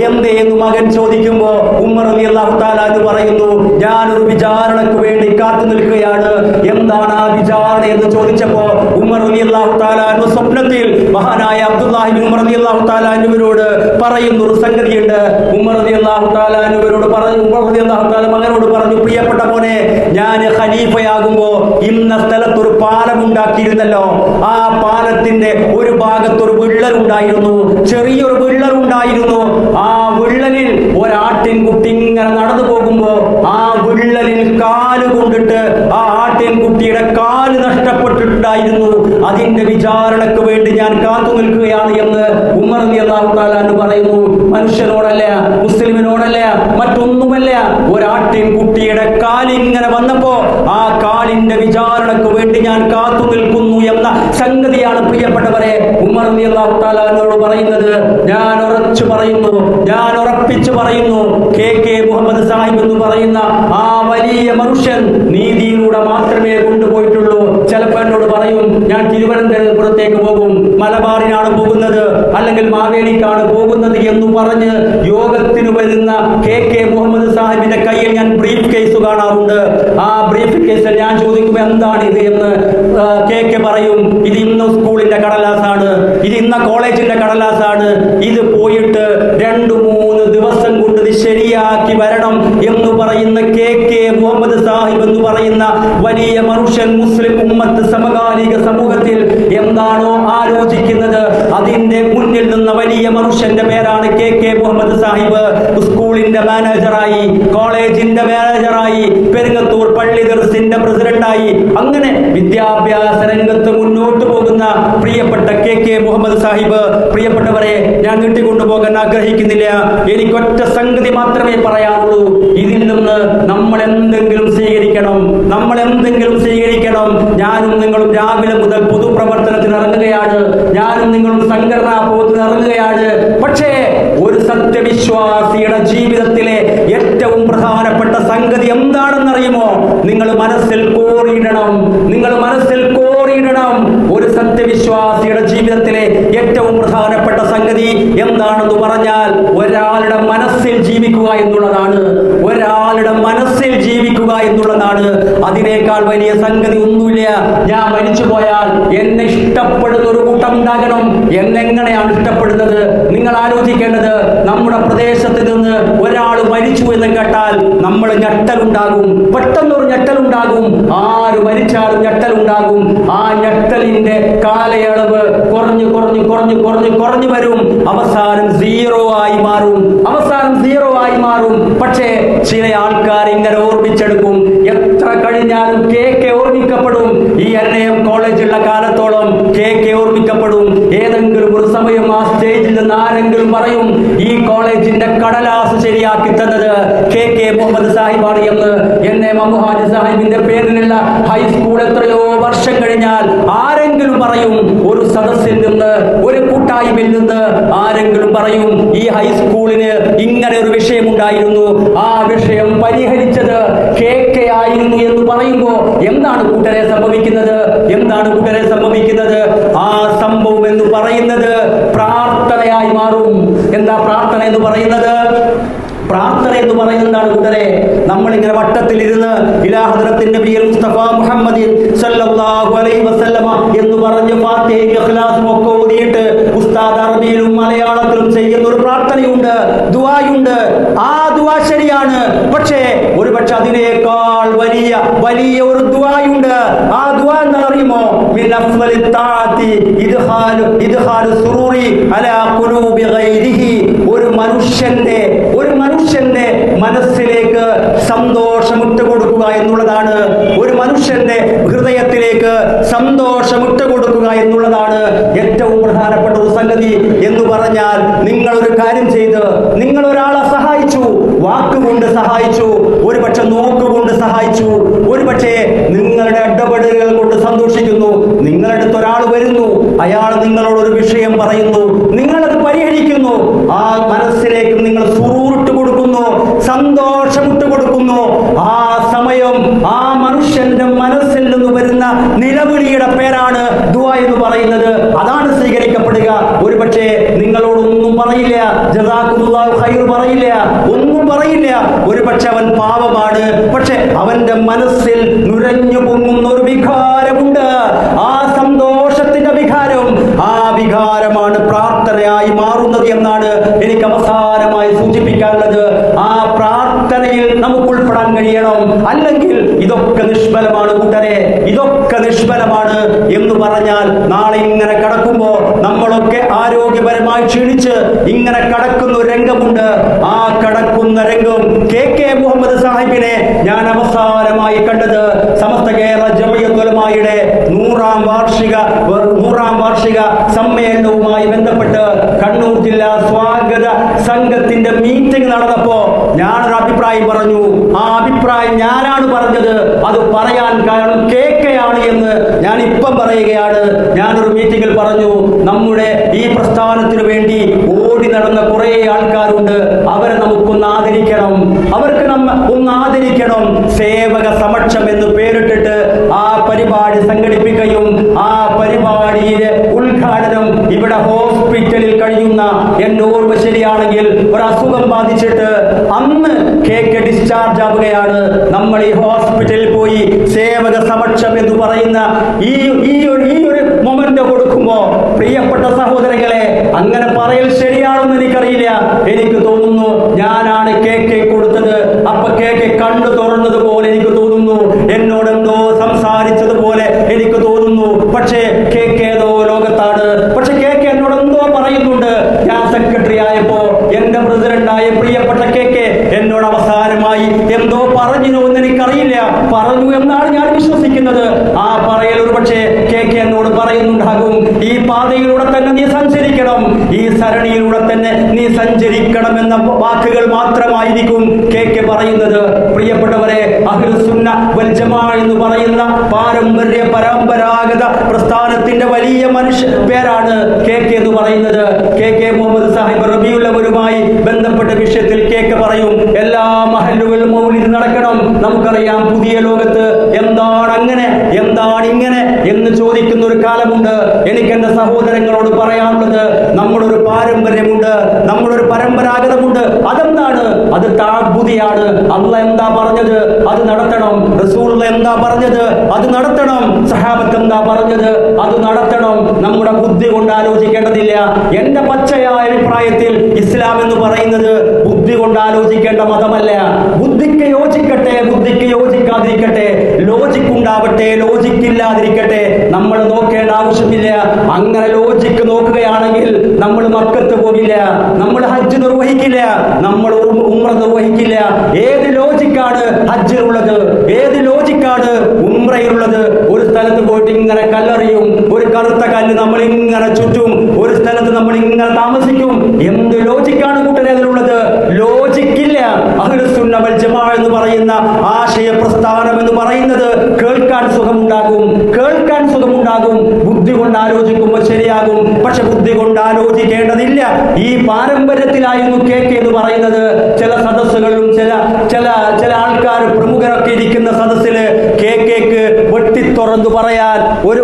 എന്തേന്ന് മകൻ ചോദിക്കുമ്പോ ഉമർ റളിയല്ലാഹു തആല അൻഹു പറയുന്നു, ഞാനൊരു വിചാരണക്ക് വേണ്ടി കാത്തു നിൽക്കുകയാണ്. എന്താണ് ആ വിചാരണ എന്ന് ചോദിച്ചപ്പോ ഉമർ റളിയല്ലാഹു തആല അൻഹു സ്വപ്നത്തിൽ മഹാനായ അബ്ദുല്ലാഹി ഇബ്നു ഉമർ റളിയല്ലാഹു തആല അൻഹുവിനോട് പറയുന്ന ഒരു സംഗതിയുണ്ട്. ഉമർ റളിയല്ലാഹു തആല അൻഹുവിനോട് പറഞ്ഞു, ഉമർ റളിയല്ലാഹു തആല മകനോട് പറഞ്ഞു, പ്രിയപ്പെട്ട മോനെ, ഞാൻ ഖലീഫയാകുമ്പോ ഇന്ന സ്ഥലത്ത് ഒരു പാലം ഉണ്ടാക്കിയിരുന്നല്ലോ. ആ പാലത്തിന്റെ ഒരു ഭാഗത്ത് ഒരു വിള്ളലുണ്ടായിരുന്നു, ചെറിയൊരു വിള്ളലുണ്ടായിരുന്നു. ആ വിള്ളലിൽ ഒരാട്ടിൻകുട്ടി ഇങ്ങനെ നടന്നു പോകുമ്പോ ആ വിള്ളലിൽ കാല് കൊണ്ടിട്ട് ആ ആട്ടിൻകുട്ടിയുടെ കാല് നഷ്ടപ്പെട്ടിട്ടുണ്ടായിരുന്നു. അതിന്റെ വിചാരണക്ക് വേണ്ടി ഞാൻ കാത്തു നിൽക്കുകയാണ് എന്ന് ഉമർ റളിയല്ലാഹു തആല അൻഹു പറയുന്നു. മനുഷ്യനോടല്ല, മുസ്ലിമിനോടല്ല, മറ്റൊന്നുമല്ല, ഒരാട്ടിൻകുട്ടിയുടെ കാലിങ്ങനെ വന്നപ്പോ ആ കാലിന്റെ വിചാരണക്ക് വേണ്ടി ഞാൻ കാത്തു നിൽക്കുന്നു എന്ന സംഗതിയാണ് പ്രിയപ്പെട്ടവരെ ഉമർ റളിയല്ലാഹു തആല അൻഹുവോട് പറയുന്നത്. ഞാൻ ഉറപ്പിച്ചു പറയുന്നു, KK മുഹമ്മദ് സാഹിബ് എന്ന് പറയുന്ന ആ വലിയ മനുഷ്യൻ നീതിയിലൂടെ മാത്രമേ കൊണ്ടുപോയിട്ടുള്ളൂ. ചിലപ്പോൾ എന്നോട് പറയും, ഞാൻ തിരുവനന്തപുരത്തേക്ക് പോകും, മലബാറിനാണ് പോകുന്നത്, അല്ലെങ്കിൽ മാവേലിക്കാണ് പോകുന്നത് എന്ന് പറഞ്ഞ് യോഗത്തിന് വരുന്ന KK മുഹമ്മദ് സാഹിബിന്റെ കയ്യിൽ ഞാൻ ബ്രീഫ് കേസ് കാണാറുണ്ട്. ആ ബ്രീഫ് കേസിൽ ഞാൻ ചോദിക്കും, എന്താണ് ഇത് എന്ന്. KK പറയും, ഇത് ഇന്ന സ്കൂളിന്റെ കടലാസാണ്, ഇത് ഇന്ന കോളേജിന്റെ കടലാസാണ്, ഇത് പോയിട്ട് 2-3 ദിവസം കൊണ്ട് ഇത് ശരിയാക്കി വരണം എന്ന് പറയുന്ന KK മുഹമ്മദ് സാഹിബ് എന്ന് പറയുന്ന വലിയ മനുഷ്യൻ മുസ്ലിം ഉമ്മത്ത് സമകാലിക സമൂഹത്തിൽ എന്താണോ ആലോചിക്കുന്നത് അതിന്റെ മുന്നിൽ നിന്ന വലിയ മനുഷ്യന്റെ പേരാണ് KK മുഹമ്മദ് സാഹിബ്. സ്കൂളിന്റെ മാനേജറായി, കോളേജിന്റെ മാനേജറായി, പെരുങ്ങത്തൂർ പള്ളി ദർസിന്റെ പ്രസിഡന്റായി, അങ്ങനെ വിദ്യാഭ്യാസ രംഗത്ത് മുന്നോട്ട് പോകുന്ന പ്രിയപ്പെട്ട KK മുഹമ്മദ് സാഹിബ്. പ്രിയപ്പെട്ടവരെ, ഞാൻ നീട്ടിക്കൊണ്ടുപോകാൻ ആഗ്രഹിക്കുന്നില്ല. എനിക്കൊറ്റ സംഗതി മാത്രമേ പറയാനുള്ളൂ. ഇതിൽ നിന്ന് നമ്മൾ എന്തെങ്കിലും സ്വീകരിക്കണം. ഞാനും നിങ്ങളും രാവിലെ മുതൽ പൊതുപ്രവർത്തനത്തിന് ഇറങ്ങുകയാണ്, ഞാനും നിങ്ങളും സംഘടനാ പോത്തിന് ഇറങ്ങുകയാണ്. പക്ഷേ ഒരു സത്യവിശ്വാസിയുടെ ജീവിതത്തിലെ ഏറ്റവും പ്രധാനപ്പെട്ട സംഗതി എന്താണെന്നറിയുമോ? നിങ്ങൾ മനസ്സിൽ കോറിയിടണം. ഒരു സത്യവിശ്വാസിയുടെ ജീവിതത്തിലെ ഏറ്റവും പ്രധാനപ്പെട്ട സംഗതി എന്താണെന്ന് പറഞ്ഞാൽ ഒരാളുടെ മനസ്സിൽ ജീവിക്കുക എന്നുള്ളതാണ്. അതിനേക്കാൾ വലിയ സംഗതി ഒന്നുമില്ല. ഞാൻ മരിച്ചു പോയാൽ എന്നെ ഇഷ്ടപ്പെടുന്ന ഒരു കൂട്ടം ഉണ്ടാകണം. എന്നെങ്ങനെയാണ് ഇഷ്ടപ്പെടുന്നത്? നിങ്ങൾ ആലോചിക്കേണ്ടത്, നമ്മുടെ പ്രദേശത്ത് നിന്ന് ഒരാൾ മരിച്ചു എന്ന് കേട്ടാൽ നമ്മൾ ഞെട്ടലുണ്ടാകും, പെട്ടെന്നൊരു ഞെട്ടലുണ്ടാകും. ആര് മരിച്ചാലും ഞെട്ടലുണ്ടാകും. ആ ഞെട്ടലിന്റെ കാലയളവ് കുറഞ്ഞു വരും. അവസാനം സീറോ ആയി മാറും. പക്ഷേ ചില ആൾക്കാർ ഇങ്ങനെ ഓർമ്മിച്ചെടുക്കും. എത്ര കഴിഞ്ഞാലും KK ഓർമ്മിക്കപ്പെടും. ഈ NIM കോളേജുള്ള കാലത്തോളം KK ഓർമ്മിക്കപ്പെടും. ഏതെങ്കിലും ഒരു സമയം ആ സ്റ്റേജിൽ നിന്ന് ആരെങ്കിലും പറയും, ഈ കോളേജിന്റെ കടലാസ് ശരിയാക്കി തന്നത് KK മുഹമ്മദ് സാഹിബാണ് എന്ന്. NIM അമുഹാജി സാഹിബിന്റെ പേരിലുള്ള ഹൈസ്കൂൾ എത്രയോ വർഷം കഴിഞ്ഞാൽ ആരെങ്കിലും പറയും, ഒരു സദസ്സിൽ നിന്ന്, ഒരു കൂട്ടായ്മയിൽ നിന്ന് ആരെങ്കിലും പറയും, ഈ ഹൈസ്കൂളിന് ഇങ്ങനെ ഒരു വിഷയം ഉണ്ടായിരുന്നു, ആ വിഷയം പരിഹരിച്ചത് KK ആയിരുന്നു എന്ന് പറയുമ്പോ എന്താണ് കൂട്ടരെ സംഭവിക്കുന്നത്? ആ സംഭവം എന്ന് പറയുന്നത് പ്രാർത്ഥനയായി മാറും. എന്താ പ്രാർത്ഥന എന്ന് പറയുന്നത്? എന്താണ് കൂട്ടരെ? നമ്മളിങ്ങനെ വട്ടത്തിലിരുന്ന് ഇലാ ഹദ്റത്തിൻ നബിയിൽ മുസ്തഫ മുഹമ്മദിൻ സല്ലല്ലാഹു അലൈഹി വസല്ലമ എന്ന് പറഞ്ഞ് ഫാത്തിഹയും ഇഖ്ലാസും ഒക്കെ ഓതിയിട്ട് ഉസ്താദ് അറബിയിലും മലയാളത്തിലും ചെയ്യുന്ന ഒരു പ്രാർത്ഥനയുണ്ട്, ദുആയുണ്ട്. ആ ദുആ ശരിയാണ്. പക്ഷേ ഒരുപക്ഷെ അതിനേക്കാൾ വലിയ ഒരു ദുആയുണ്ട്. ആ ദുആ എന്താ അറിയുമോ? മിൻ അഫ്ളലി തആത്തി ഇദ്ഖാലു സുറൂരി അലാ ഖുലൂബി ഗൈരിഹി. ഒരു മനുഷ്യന്റെ മനസ്സിലേക്ക് സന്തോഷമുട്ട് കൊടുക്കുക എന്നുള്ളതാണ്. ഒരു മനുഷ്യന്റെ ഹൃദയത്തിലേക്ക് സന്തോഷമുട്ട് കൊടുക്കുക എന്നുള്ളതാണ് ഏറ്റവും പ്രധാനപ്പെട്ട ഒരു സംഗതി എന്ന് പറഞ്ഞാൽ, നിങ്ങളൊരു കാര്യം ചെയ്ത് നിങ്ങൾ ഒരാളെ സഹായിച്ചു, വാക്കുകൊണ്ട് സഹായിച്ചു, ഒരുപക്ഷെ നോക്കുകൊണ്ട് സഹായിച്ചു, ഒരുപക്ഷെ നിങ്ങളുടെ ഇടപെടലുകൾ കൊണ്ട് സന്തോഷിക്കുന്നു. നിങ്ങളുടെ അടുത്ത് ഒരാൾ വരുന്നു, അയാൾ നിങ്ങളോട് ഒരു വിഷയം പറയുന്നു, നിങ്ങളത് പരിഹരിക്കുന്നു. ആ മനസ്സിലേക്ക് നിങ്ങൾ സുറൂറിട്ട് കൊടുക്കുന്നു, സന്തോഷമിട്ട് കൊടുക്കുന്നു. ആ സമയം ആ മനുഷ്യന്റെ മനസ്സിൽ നിന്ന് വരുന്ന നിലവിളിയുടെ പേരാണ് ദുആ എന്ന് പറയുന്നത്. അതാണ് സ്വീകരിക്കപ്പെടുക. ഒരുപക്ഷെ നിങ്ങളോടൊന്നും പറയില്ല, ജസാക്കുമുല്ലാഹു ഖൈർ പറയില്ല, ഒന്നും പറയില്ല. ഒരുപക്ഷെ അവൻ പാവമാണ്, പക്ഷെ അവന്റെ മനസ്സിൽ നുരഞ്ഞു പൊങ്ങുന്ന ഒരു വികാരമുണ്ട്. ആ സന്തോഷത്തിന്റെ വികാരം, ആ വികാരമാണ് പ്രാർത്ഥനയായി മാറുന്നത് എന്നാണ് എനിക്ക് അവസാനമായി സൂചിപ്പിക്കാനുള്ളത്. ആ പ്രാർത്ഥനയിൽ നമുക്ക് ഉൾപ്പെടാൻ കഴിയണം. അല്ലെങ്കിൽ ഇതൊക്കെ നിഷ്ഫലമാണ് കൂട്ടരെ, ഇതൊക്കെ നിഷ്ഫലമാണ് എന്ന് പറഞ്ഞാൽ നാളെ ഇങ്ങനെ കടക്കുമ്പോ നമ്മളൊക്കെ ആരോഗ്യപരമായി ക്ഷീണിച്ച് ഇങ്ങനെ കടക്കുന്ന ഒരു രംഗമുണ്ട്. ആ കടക്കുന്ന രംഗം കെ മുഹമ്മദ് സാഹിബിനെ ഞാൻ അവസാനമായി കണ്ടത് സമസ്ത കേരള ജമിയത്തുൽ ഉലമായുടെ 100ാം വാർഷിക സമ്മേളനവുമായി ബന്ധപ്പെട്ട് കണ്ണൂർ ജില്ലാ സ്വാഗത സംഘത്തിന്റെ മീറ്റിംഗ് നടന്നപ്പോ ഞാനൊരു അഭിപ്രായം പറഞ്ഞു. ആ അഭിപ്രായം ഞാനാണ് പറഞ്ഞത്, അത് പറയാൻ കാരണം കേക്കയാണ് എന്ന് ഞാൻ ഇപ്പം പറയുകയാണ്. ഞാനൊരു മീറ്റിംഗിൽ പറഞ്ഞു, നമ്മുടെ ഈ പ്രസ്ഥാനത്തിനു വേണ്ടി ഓടി നടന്ന കുറെ ആൾക്കാരുണ്ട്, അവരെ നമുക്കൊന്ന് ആദരിക്കണം, അവർക്ക് ഒന്ന് ആദരിക്കണം. സേവക സമക്ഷം എന്ന് പേരിട്ടിട്ട് ആ പരിപാടി സംഘടിപ്പിക്കുകയും ആ പരിപാടിയിലെ ഉദ്ഘാടനം ഇവിടെ ഹോസ്പിറ്റലിൽ കഴിയുന്ന, എന്റെ ഓർമ്മ ശരിയാണെങ്കിൽ ഒരു അസുഖം ബാധിച്ചിട്ട് അന്ന് കേക്ക് ഡിസ്ചാർജ് ആവുകയാണ്. നമ്മൾ ഈ ഹോസ്പിറ്റലിൽ പോയി സേവക സമക്ഷം എന്ന് പറയുന്ന ഈ ഒരു മൊമെന്റ് കൊടുക്കുമ്പോ, പ്രിയപ്പെട്ട സഹോദരങ്ങളെ, അങ്ങനെ പറയൽ ശരിയാണെന്ന് എനിക്കറിയില്ല. എനിക്ക് തോന്നുന്നു ഞാനാണ് കേക്ക് കൊടുത്തത്. അപ്പൊ കേക്ക് കണ്ണു തുറന്നതുപോലെ എനിക്ക് തോന്നുന്നു, എന്നോടെന്തോ സംസാരിച്ചതുപോലെ എനിക്ക് തോന്നുന്നു. പക്ഷേ കേക്ക് ഏതോ ലോകത്താണ്. പക്ഷെ കേക്ക് എന്നോട് എന്തോ പറയുന്നുണ്ട്. ഞാൻ സെക്രട്ടറി ആയപ്പോ എന്റെ പ്രസിഡന്റായ പ്രിയപ്പെട്ട കേക്ക് എന്നോട് അവസാനമായി എന്തോ പറഞ്ഞു എന്ന് എനിക്കറിയില്ല. പറഞ്ഞു എന്നാണ് ഞാൻ വിശ്വസിക്കുന്നത്. ആ പറയൽ ഒരു പക്ഷേ കേക്ക് എന്നോട് പറയുന്നുണ്ടാകും, ഈ പാതയിലൂടെ തന്നെ നീ സഞ്ചരിക്കണം, ഈ സരണിയിലൂടെ തന്നെ നീ സഞ്ചരിക്കണം എന്ന വാക്കുകൾ മാത്രമായിരിക്കും കേക്ക് പറയുന്നത്. പ്രിയപ്പെട്ടവരെ, അഹ്ലുസ് സുന്ന വൽ ജമാഅ എന്ന് പറയുന്ന പരമ്പരാഗത പ്രസ്ഥാനത്തിന്റെ വലിയ മനുഷ്യ പേരാണ് കേക്ക് എന്ന് പറയുന്നത്. കെ മുഹമ്മദ് സാഹിബ് റബീഉൽ അവ്വലുമായി ബന്ധപ്പെട്ട വിഷയത്തിൽ കേക്ക് പറയും, എല്ലാ മഹല്ലുകളിലും മൗലിദ് നടക്കണം. നമുക്കറിയാം പുതിയ ലോകത്ത് എന്താണ് അങ്ങനെ, എന്താണ് ഇങ്ങനെ എന്ന് ചോദിക്കുന്ന ഒരു കാലമുണ്ട്. എനിക്ക് എന്റെ സഹോദരങ്ങളോട് പറയാനുള്ളത്, നമ്മളൊരു പാരമ്പര്യമുണ്ട്, നമ്മളൊരു പരമ്പരാഗതമുണ്ട്. അതെന്താണ്? അത് താഅബ്ബുദിയാണ്. അല്ലാഹ് എന്താ പറഞ്ഞത് അത് നടത്തണം, റസൂൽ എന്താ പറഞ്ഞത് അത് നടത്തണം, സഹാബത്ത് എന്താ പറഞ്ഞത് അത് നടത്തണം. നമ്മുടെ ബുദ്ധി കൊണ്ട് ആലോചിക്കേണ്ടതില്ല. എന്റെ പച്ചയായ അഭിപ്രായത്തിൽ ഇസ്ലാം എന്ന് പറയുന്നത് ബുദ്ധി കൊണ്ട് ആലോചിക്കേണ്ട മതമല്ല. ബുദ്ധിക്ക് യോജിക്കട്ടെ, ബുദ്ധിക്ക് യോജിക്കാതിരിക്കട്ടെ, ലോജിക് ഉണ്ടാവട്ടെ, ലോജിക് ഇല്ലാതിരിക്കട്ടെ, നമ്മൾ നോക്കേണ്ട ആവശ്യമില്ല. അങ്ങനെ ലോജിക്ക് നോക്കുകയാണെങ്കിൽ നമ്മൾ മക്കത്ത് പോകില്ല, നമ്മൾ ഹജ്ജ് നിർവഹിക്കില്ല, നമ്മൾ ഉംറ നിർവഹിക്കില്ല. ഏത് ലോജിക്കാണ് ഹജ്ജിലുള്ളത്? ഏത് ലോജിക്കാണ് ഉംറയിലുള്ളത്? ഒരു സ്ഥലത്ത് പോയിട്ട് ഇങ്ങനെ കല്ലെറിയും, ഒരു കറുത്ത കല്ല് നമ്മൾ ഇങ്ങനെ ചുറ്റും, ഒരു സ്ഥലത്ത് നമ്മൾ ഇങ്ങനെ താമസിക്കും. എന്ത് ലോജിക്കാണ് കൂട്ടരെ അതിലുള്ളത്? ലോജിക്കില്ല. അഹ്ലുസ് സുന്ന വൽ ജമാഅ എന്ന് പറയുന്ന ആശയ പ്രസ്ഥാനം എന്ന് പറയുന്നത് കേൾക്കാൻ സുഖമുണ്ടാകും, കേൾക്കാൻ സുഖമുണ്ടാകും. ബുദ്ധി കൊണ്ട് ആലോചിക്കുമ്പോൾ ശരിയാകും. പക്ഷെ ബുദ്ധി കൊണ്ട് ആലോചിക്കേണ്ടതില്ല. ഈ പാരമ്പര്യത്തിലായിരുന്നു കേക്ക് എന്ന് പറയുന്നത്. ചില സദസ്സുകളിലും ചില ആൾക്കാർ പ്രമുഖരൊക്കെ ഇരിക്കുന്ന സദസ്സില് കേക്ക് വെട്ടി തുറന്നു പറയാൻ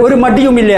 ഒരു മടിയുമില്ല.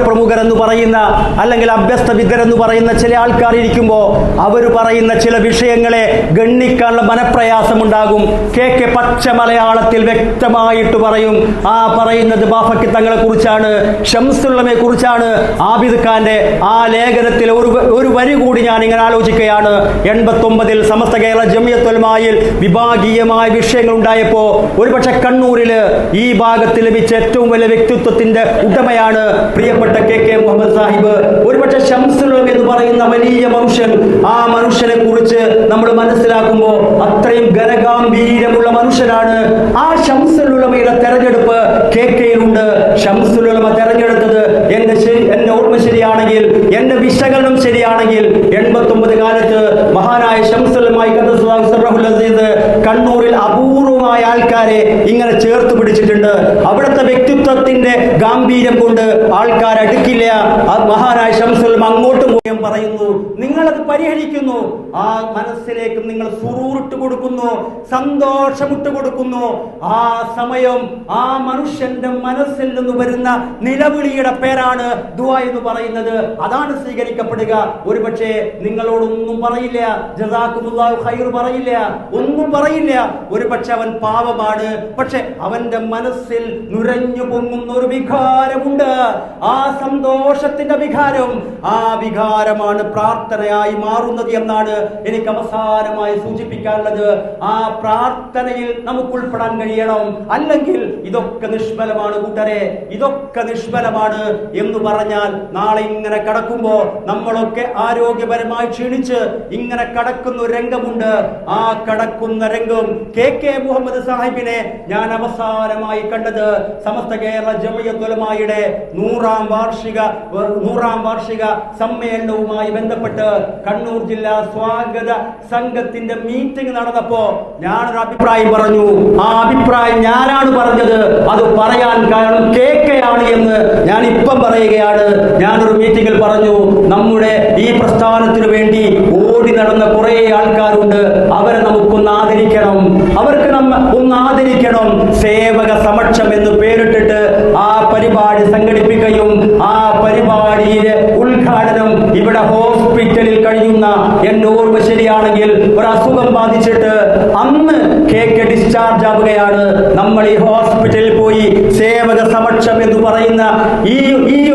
പ്രമുഖരെന്ന് പറയുന്ന അല്ലെങ്കിൽ അഭ്യസ്ത വിദ്യരെന്ന് പറയുന്ന ചില ആൾക്കാർ ഇരിക്കുമ്പോൾ അവർ പറയുന്ന ചില വിഷയങ്ങളെ ഗണ്ണിക്കാനുള്ള മനപ്രയാസമുണ്ടാകും. കേക്ക് പച്ച മലയാളത്തിൽ വ്യക്തമായിട്ട് പറയും. ആ പറയുന്നത് ബാഫക്കി തങ്ങളെ കുറിച്ചാണ്, ഷംസുല്ലമയെ കുറിച്ചാണ്. ആബിദ് ഖാന്റെ ആ ലേഖനത്തിൽ ഒരു വരി കൂടി ഞാൻ ഇങ്ങനെ ആലോചിക്കുകയാണ്. 89-ൽ സമസ്ത കേരള ജമിയത്തുൽ ഉലമായിൽ വിഭാഗീയമായ വിഷയങ്ങൾ ഉണ്ടായപ്പോൾ ഒരുപക്ഷെ കണ്ണൂരില് ഈ ഭാഗത്ത് ലഭിച്ച ഏറ്റവും വലിയ വ്യക്തിത്വത്തിന്റെ ഉടമയാണ് പ്രിയപ്പെട്ട കെ മുഹമ്മദ് സാഹിബ്. ഒരുപക്ഷെ ഷംസുൽ ഉലമ എന്ന് പറയുന്ന വലിയ മനുഷ്യൻ, ആ മനുഷ്യനെ കുറിച്ച് നമ്മൾ മനസ്സിലാക്കുമ്പോൾ അത്രയും ഘനഗാംഭീര്യമുള്ള മനുഷ്യനാണ്. ആ ശംസുൽ ഉലമയുടെ തെരഞ്ഞെടുപ്പ് KK-യിലുണ്ട്. ശംസുൽ ഉലമ തെരഞ്ഞെടുത്തത് എന്റെ ഓർമ്മ ശരിയാണെങ്കിൽ, എന്റെ വിശകലനം ശരിയാണെങ്കിൽ 89 കാലത്ത് മഹാനായ ശംസുൽ ഉലമ കണ്ണൂരിൽ അപൂർവമായ ആൾക്കാരെ ഇങ്ങനെ ചേർത്ത് പിടിച്ചിട്ടുണ്ട്. അവിടുത്തെ വ്യക്തിത്വത്തിന്റെ ഗാംഭീര്യം കൊണ്ട് ആൾക്കാർ അടുക്കില്ല. മഹാനായ ശംസുൽ ഉലമ അങ്ങോട്ടും പറയുന്നു, നിങ്ങളത് പരിഹരിക്കുന്നു. ആ മനസ്സിലേക്ക് നിങ്ങൾ സുറൂറിട്ട് കൊടുക്കുന്നു, സന്തോഷമിട്ട് കൊടുക്കുന്നു. ആ സമയം ആ മനുഷ്യന്റെ മനസ്സിൽ നിന്ന് വരുന്ന നിലവിളിയുടെ പേരാണ് ദുആ എന്ന് പറയുന്നത്. അതാണ് സ്വീകരിക്കപ്പെടുക. ഒരുപക്ഷെ നിങ്ങളോടൊന്നും പറയില്ല, ജസാക്കുമുല്ലാഹു ഖൈർ പറയില്ല, ഒന്നും പറയില്ല. ഒരുപക്ഷെ അവൻ പാവമാണ്, പക്ഷെ അവന്റെ മനസ്സിൽ നുരഞ്ഞു പൊങ്ങുന്ന ഒരു വികാരമുണ്ട്. ആ സന്തോഷത്തിന്റെ വികാരം, ആ വികാരമാണ് പ്രാർത്ഥനയായി മാറുന്നത് എന്നാണ് എനിക്ക് അവസാനമായി സൂചിപ്പിക്കാനുള്ളത്. ആ പ്രാർത്ഥനയിൽ നമുക്ക് ഉൾപ്പെടാൻ കഴിയണം. അല്ലെങ്കിൽ ഇതൊക്കെ നിഷ്ഫലമാണ് കൂട്ടരെ, ഇതൊക്കെ നിഷ്ഫലമാണ് എന്ന് പറഞ്ഞാൽ നാളെ ഇങ്ങനെ കടക്കുമ്പോ നമ്മളൊക്കെ ആരോഗ്യപരമായി ക്ഷീണിച്ച് ഇങ്ങനെ കടക്കുന്ന ഒരു രംഗമുണ്ട്. ആ കടക്കുന്ന രംഗം KK മുഹമ്മദ് സാഹിബിനെ ഞാൻ അവസാനമായി കണ്ടത് സമസ്ത കേരള ജമിയത്തുൽ ഉലമായുടെ 100ാം വാർഷിക സമ്മേളനവുമായി ബന്ധപ്പെട്ട് കണ്ണൂർ ജില്ലാ സ്വാഗത സംഘത്തിന്റെ മീറ്റിംഗ് നടന്നപ്പോ ഞാനൊരു അഭിപ്രായം പറഞ്ഞു. ആ അഭിപ്രായം ഞാനാണ് പറഞ്ഞത്, അത് പറയാൻ കാരണം KK-യാണ് എന്ന് ഞാൻ ഇപ്പം പറയുകയാണ്. ഞാനൊരു മീറ്റിംഗിൽ പറഞ്ഞു, നമ്മുടെ ഈ പ്രസ്ഥാനത്തിനു വേണ്ടി ഓടി നടന്ന കുറെ ആൾക്കാരുണ്ട്, അവരെ നമുക്കൊന്ന് ആദരിക്കണം, അവർക്ക് ഒന്ന് ആദരിക്കണം. സേവക സമക്ഷം എന്ന് പേരിട്ടിട്ട് ആ പരിപാടി സംഘടിപ്പിക്കുകയും ആ പരിപാടിയിലെ ഉദ്ഘാടനം ഇവിടെ ഹോസ്പിറ്റലിൽ കഴിയുന്ന, എന്റെ ഓർമ്മ ശരിയാണെങ്കിൽ ഒരു അസുഖം ബാധിച്ചിട്ട് അന്ന് KK ഡിസ്ചാർജ് ആവുകയാണ്. നമ്മൾ ഈ ഹോസ്പിറ്റലിൽ പോയി സേവക സമക്ഷം എന്ന് പറയുന്ന ഈ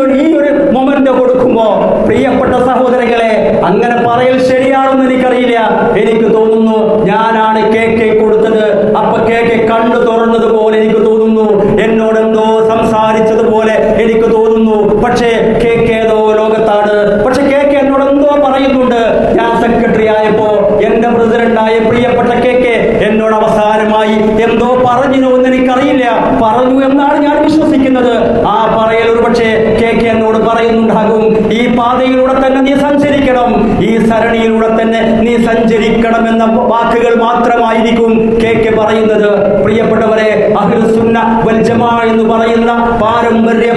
ഒരു മൊമെന്റ് കൊടുക്കുമ്പോ, പ്രിയപ്പെട്ട സഹോദരങ്ങളെ, അങ്ങനെ പറയൽ ശരിയാണെന്ന് എനിക്കറിയില്ല. എനിക്ക് തോന്നുന്നു ഞാനാണ് KK കൊടുത്തത്. അപ്പൊ KK കണ്ണു തുറന്നതുപോലെ എനിക്ക് തോന്നുന്നു, എന്നോടെന്തോ സംസാരിച്ചതുപോലെ എനിക്ക് തോന്നുന്നു. പക്ഷേ KK ഏതോ ലോകത്താണ്. പക്ഷെ KK എന്നോട് എന്തോ പറയുന്നുണ്ട്. ഞാൻ സെക്രട്ടറി ആയപ്പോ എന്റെ പ്രസിഡന്റായ പ്രിയപ്പെട്ട KK എന്നോട് അവസാനമായി എന്തോ പറഞ്ഞു എന്ന് എനിക്കറിയില്ല. പറഞ്ഞു എന്നാണ് ഞാൻ വിശ്വസിക്കുന്നത്. ആ പറയൽ ഒരു പക്ഷേ KK എന്നോട് പറയുന്നുണ്ടാകും, ഈ പാതയിലൂടെ തന്നെ നീ സഞ്ചരിക്കണം, ഈ സരണിയിലൂടെ തന്നെ നീ സഞ്ചരിക്കണം എന്ന വാക്കുകൾ മാത്രമായിരിക്കും KK പറയുന്നത്. പ്രിയപ്പെട്ടവരെ, അഹ്ലുസ് സുന്ന വൽ ജമാഅ എന്ന് പറയുന്ന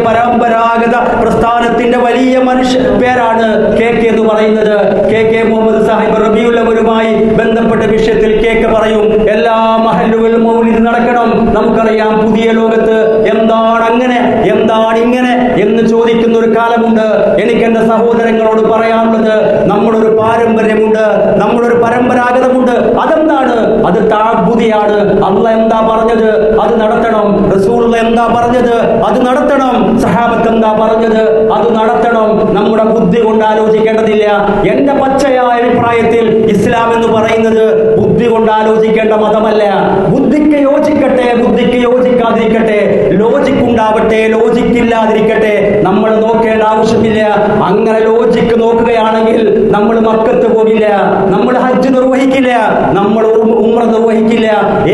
പരമ്പരാഗത പ്രസ്ഥാനത്തിന്റെ വലിയ മനുഷ്യ പേരാണ് KK എന്ന് പറയുന്നത്. KK മുഹമ്മദ് സാഹിബ് റബീഉൽ അവ്വലുമായി ബന്ധപ്പെട്ട വിഷയത്തിൽ KK പറയും, എല്ലാ മഹല്ലുകളിലും മൗലിദ് നടക്കണം. നമുക്കറിയാം പുതിയ ലോകത്ത് എന്താണ് അങ്ങനെ, എന്താണ് ഇങ്ങനെ എന്ന് ചോദിക്കുന്ന ഒരു കാലമുണ്ട്. എനിക്ക് എന്റെ സഹോദരങ്ങളോട് പറയാനുള്ളത്, നമ്മളൊരു പാരമ്പര്യമുണ്ട്, നമ്മളൊരു പരമ്പരാഗതമുണ്ട്. അതെന്താണ്? അത് താഅബ്ബുദിയാണ്. അല്ലാഹ് എന്താ പറഞ്ഞത് അത് നടത്തണം, റസൂലുള്ളാഹി എന്താ പറഞ്ഞത് അത് നടത്തണം, സഹാബത്ത് എന്താ പറഞ്ഞത് അത് നടത്തണം. നമ്മുടെ ബുദ്ധി കൊണ്ട് ആലോചിക്കേണ്ടതില്ല. എന്റെ പച്ചയായ അഭിപ്രായത്തിൽ ഇസ്ലാം എന്ന് പറയുന്നത് ബുദ്ധി കൊണ്ട് ആലോചിക്കേണ്ട മതമല്ല. ബുദ്ധിക്ക് യോജിക്കട്ടെ, ബുദ്ധിക്ക് യോജിക്കാതിരിക്കട്ടെ, ലോജിക് ഉണ്ടാവട്ടെ, ലോജിക് ഇല്ലാതിരിക്കട്ടെ, നമ്മൾ നോക്കേണ്ട ആവശ്യമില്ല. അങ്ങനെ ലോജിക്ക് നോക്കുകയാണെങ്കിൽ നമ്മൾ മക്കത്ത് പോകില്ല, നമ്മൾ ഹജ്ജ് നിർവഹിക്കില്ല, നമ്മൾ ഉംറ നിർവഹിക്കില്ല.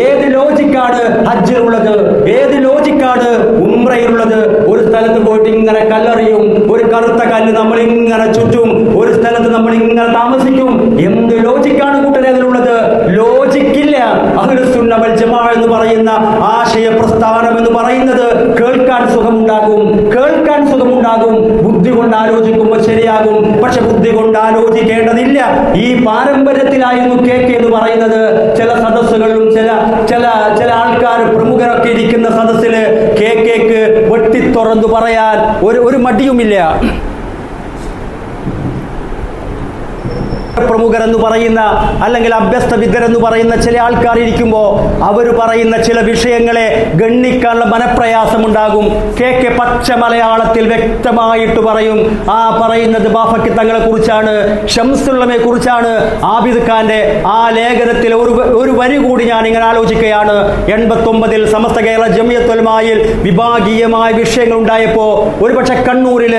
ഏത് ലോജിക്കാണ് ഹജ്ജിലുള്ളത്? ഏത് ലോജിക്കാണ് ഉംറയിലുള്ളത്? ഒരു സ്ഥലത്ത് പോയിട്ട് ഇങ്ങനെ കല്ലെറിയും, ഒരു കറുത്ത കല്ല് നമ്മൾ ഇങ്ങനെ ചുറ്റും, ഒരു സ്ഥലത്ത് നമ്മൾ ഇങ്ങനെ താമസിക്കും. എന്ത് ലോജിക്കാണ് കൂട്ടരെ അതിലുള്ളത്? ലോജിക്കില്ല. അഹ്ലുസ് സുന്ന വൽ ജമാഅ എന്ന് പറയുന്ന ആശയ പ്രസ്ഥാനം എന്ന് പറയുന്നത് കേൾക്കാൻ സുഖമുണ്ടാകും, കേൾക്കാൻ സുഖമുണ്ടാകും. ബുദ്ധി കൊണ്ട് ആലോചിക്കുമ്പോൾ ശരിയാകും. പക്ഷെ ബുദ്ധി കൊണ്ട് ആലോചിക്കേണ്ടതില്ല. ഈ പാരമ്പര്യത്തിലായിരുന്നു KK എന്ന് പറയുന്നത്. ചില സദസ്സുകളിലും ചില ആൾക്കാർ പ്രമുഖരൊക്കെ ഇരിക്കുന്ന സദസ്സില് KKക്ക് വെട്ടിത്തുറന്നു പറയാൻ ഒരു മടിയുമില്ല. പ്രമുഖരെന്ന് പറയുന്ന അല്ലെങ്കിൽ അഭ്യസ്ത വിദ്യരെന്ന് പറയുന്ന ചില ആൾക്കാർ ഇരിക്കുമ്പോൾ അവർ പറയുന്ന ചില വിഷയങ്ങളെ ഗണ്ണിക്കാനുള്ള മനപ്രയാസമുണ്ടാകും. കെ പച്ച മലയാളത്തിൽ വ്യക്തമായിട്ട് പറയും. ആ പറയുന്നത് ബാഫക്കി തങ്ങളെ കുറിച്ചാണ്, ഷംസുല്ലമയെ കുറിച്ചാണ്. ആബിദ് ഖാന്റെ ആ ലേഖനത്തിൽ ഒരു വരി കൂടി ഞാൻ ഇങ്ങനെ ആലോചിക്കുകയാണ്. 89-ൽ സമസ്ത കേരള ജമിയത്തുൽ ഉലമായിൽ വിഭാഗീയമായ വിഷയങ്ങൾ ഉണ്ടായപ്പോൾ ഒരുപക്ഷെ കണ്ണൂരിൽ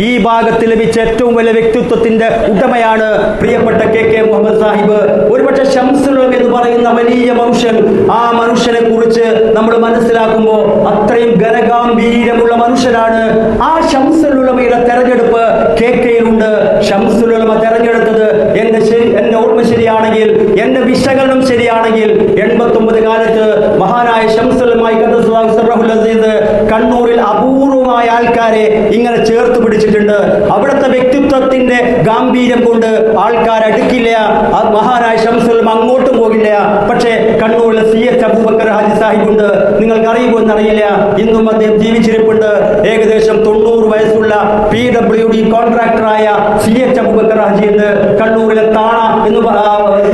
ഈ ഭാഗത്ത് ലഭിച്ച ഏറ്റവും വലിയ വ്യക്തിത്വത്തിന്റെ ഉടമയാണ് പ്രിയപ്പെട്ട കെ മുഹമ്മദ് സാഹിബ്. ഒരുപക്ഷെ ഷംസുല്ലമ എന്ന് പറയുന്ന വലിയ മനുഷ്യൻ, ആ മനുഷ്യനെ കുറിച്ച് നമ്മൾ മനസ്സിലാക്കുമ്പോൾ അത്രയും ഘനഗാംഭീര്യമുള്ള മനുഷ്യനാണ്. ആ ഷംസുല്ലമയുടെ തെരഞ്ഞെടുപ്പ് കെയിലുണ്ട്. ഷംസുല്ലമ തെരഞ്ഞെടുത്തത് എന്റെ ഓർമ്മ ശരിയാണെങ്കിൽ, എന്റെ വിശകലനം ശരിയാണെങ്കിൽ 89 കാലത്ത് മഹാനായ ഷംസുല്ലമായി കണ്ണൂരിൽ അപൂർവമായ ആൾക്കാരെ ഇങ്ങനെ ചേർത്ത് പിടിച്ചിട്ടുണ്ട്. അവിടുത്തെ വ്യക്തിത്വത്തിന്റെ ഗാംഭീര്യം കൊണ്ട് ആൾക്കാർ അടുക്കില്ല. മഹാനായ ഷംസുല്ലമ അങ്ങോട്ടും പോകില്ല. പക്ഷേ കണ്ണൂരിലെ CH അബൂബക്കർ ഹാജി സാഹിബുണ്ട്. നിങ്ങൾക്ക് അറിയുമോ എന്നറിയില്ല. ഇന്നും അദ്ദേഹം ജീവിച്ചിരിപ്പുണ്ട്. ഏകദേശം 90 വയസ്സുള്ള PWD കോൺട്രാക്ടറായ CH അബൂബക്കർ ഹാജി ഉണ്ട്. കണ്ണൂരിലെ താണ എന്ന്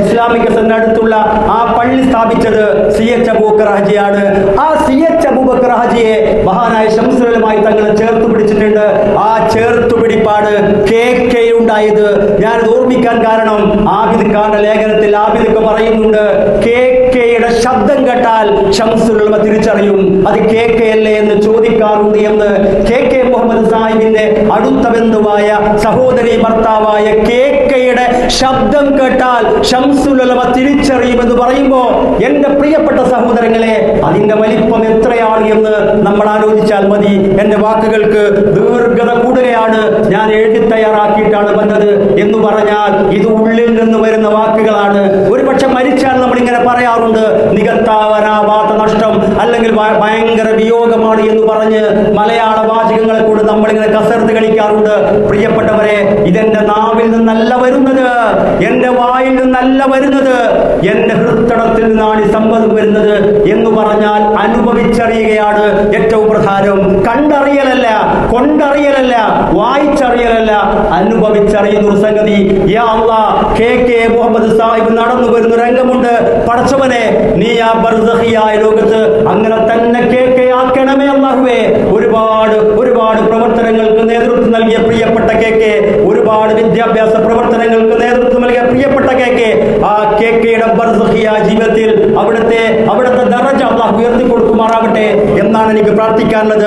ഇസ്ലാമിക സെന്റർ അടുത്തുള്ള ആ പള്ളി സ്ഥാപിച്ചത് CH അബൂബക്കർ ഹാജിയാണ്. ആ CH അബൂബക്കർ ഹാജിയെ മഹാനായ ഷംസുല്ലമായി തങ്ങളെ ചേർത്ത് പിടിച്ചിട്ടുണ്ട്. ആ ചേർത്തുപിടിപ്പാണ് കെ ഉണ്ടായത്. ഞാൻ ഓർമ്മിക്കാൻ കാരണം ആബിദ് ഖാന്റെ ലേഖനത്തിൽ ആബിദ് ഖാൻ പറയുന്നുണ്ട്, കെയുടെ ശബ്ദം കേട്ടാൽ ഷംസുല്ലമ തിരിച്ചറിയും അത് കെ അല്ലേ എന്ന് ചോദിക്കാറുണ്ട് എന്ന്. കെ മുഹമ്മദ് സാഹിബിന്റെ അടുത്ത ബന്ധുവായ സഹോദരി ഭർത്താവായ കെയുടെ ശബ്ദം കേട്ടാൽ ഷംസുല്ലമ തിരിച്ചറിയുമെന്ന് പറയുമ്പോൾ എന്റെ പ്രിയപ്പെട്ട സഹോദരങ്ങളെ, അതിന്റെ വലിപ്പം എത്രയാണ് എന്ന് നമ്മൾ ആലോചിച്ചാൽ മതി. എന്റെ വാക്കുകൾക്ക് ദീർഘത കൂടുകയാണ്. ഞാൻ എഴുതി തയ്യാറാക്കിയിട്ടാണ് വന്നത് എന്ന് പറഞ്ഞാൽ ഇത് ഉള്ളിൽ നിന്ന് വരുന്ന വാക്കുകളാണ്. ഒരുപക്ഷെ മരിച്ചാൽ നമ്മൾ ഇങ്ങനെ പറയാറുണ്ട്, നികത്താവനാവാത്ത നഷ്ടം അല്ലെങ്കിൽ ഭയങ്കര വിയോഗമാണ് എന്ന് പറഞ്ഞ് മലയാള വാചകങ്ങളെ കൊണ്ട് നമ്മളിങ്ങനെ കസർത്ത് കളിക്കാറുണ്ട്. പ്രിയപ്പെട്ടവരെ, ഇതെന്റെ നാവിൽ നിന്നല്ല വരുന്നത്, എന്റെ വായിൽ നിന്നല്ല വരുന്നത്, എന്റെ ഹൃദയത്തിൽ നിന്നാണ് ഈ സംഭവം വരുന്നത് എന്ന് പറഞ്ഞാൽ അനുഭവിച്ചറിയുകയാണ് ഏറ്റവും പ്രധാനം. കണ്ടറിയലല്ല, കൊണ്ടറിയലല്ല, വായിച്ചറിയലല്ല, അനുഭവിച്ചറിയുന്ന ഒരു സംഗതി. യാ അല്ലാഹ്, കെ മുഹമ്മദ് സാഹിബ് നടന്നു വരുന്ന രംഗമുണ്ട്. പടച്ചവനെ, നീ ആ ബർസഖിയായ ലോകത്ത് അങ്ങനെ തന്നെ കെ ആക്കണമേ അല്ലാഹുവേ. ഒരുപാട് പ്രവർത്തനങ്ങൾക്ക് നേതൃത്വം നൽകിയ പ്രിയപ്പെട്ട കെ, ഒരുപാട് വിദ്യാഭ്യാസ പ്രവർത്തനങ്ങൾക്ക് നേതൃത്വം നൽകിയ പ്രിയപ്പെട്ട കെ, ആ കെയുടെ ബർസഖിയായ ജീവിതത്തിൽ അവിടുത്തെ ദറജ അല്ലാഹു ഉയർത്തി കൊടുക്കുമാറാവട്ടെ എന്നാണ് എനിക്ക് പ്രാർത്ഥിക്കാനുള്ളത്.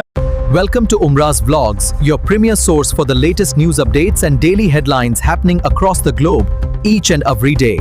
Welcome to Umrah's Vlogs, your premier source for the latest news updates and daily headlines happening across the globe each and every day.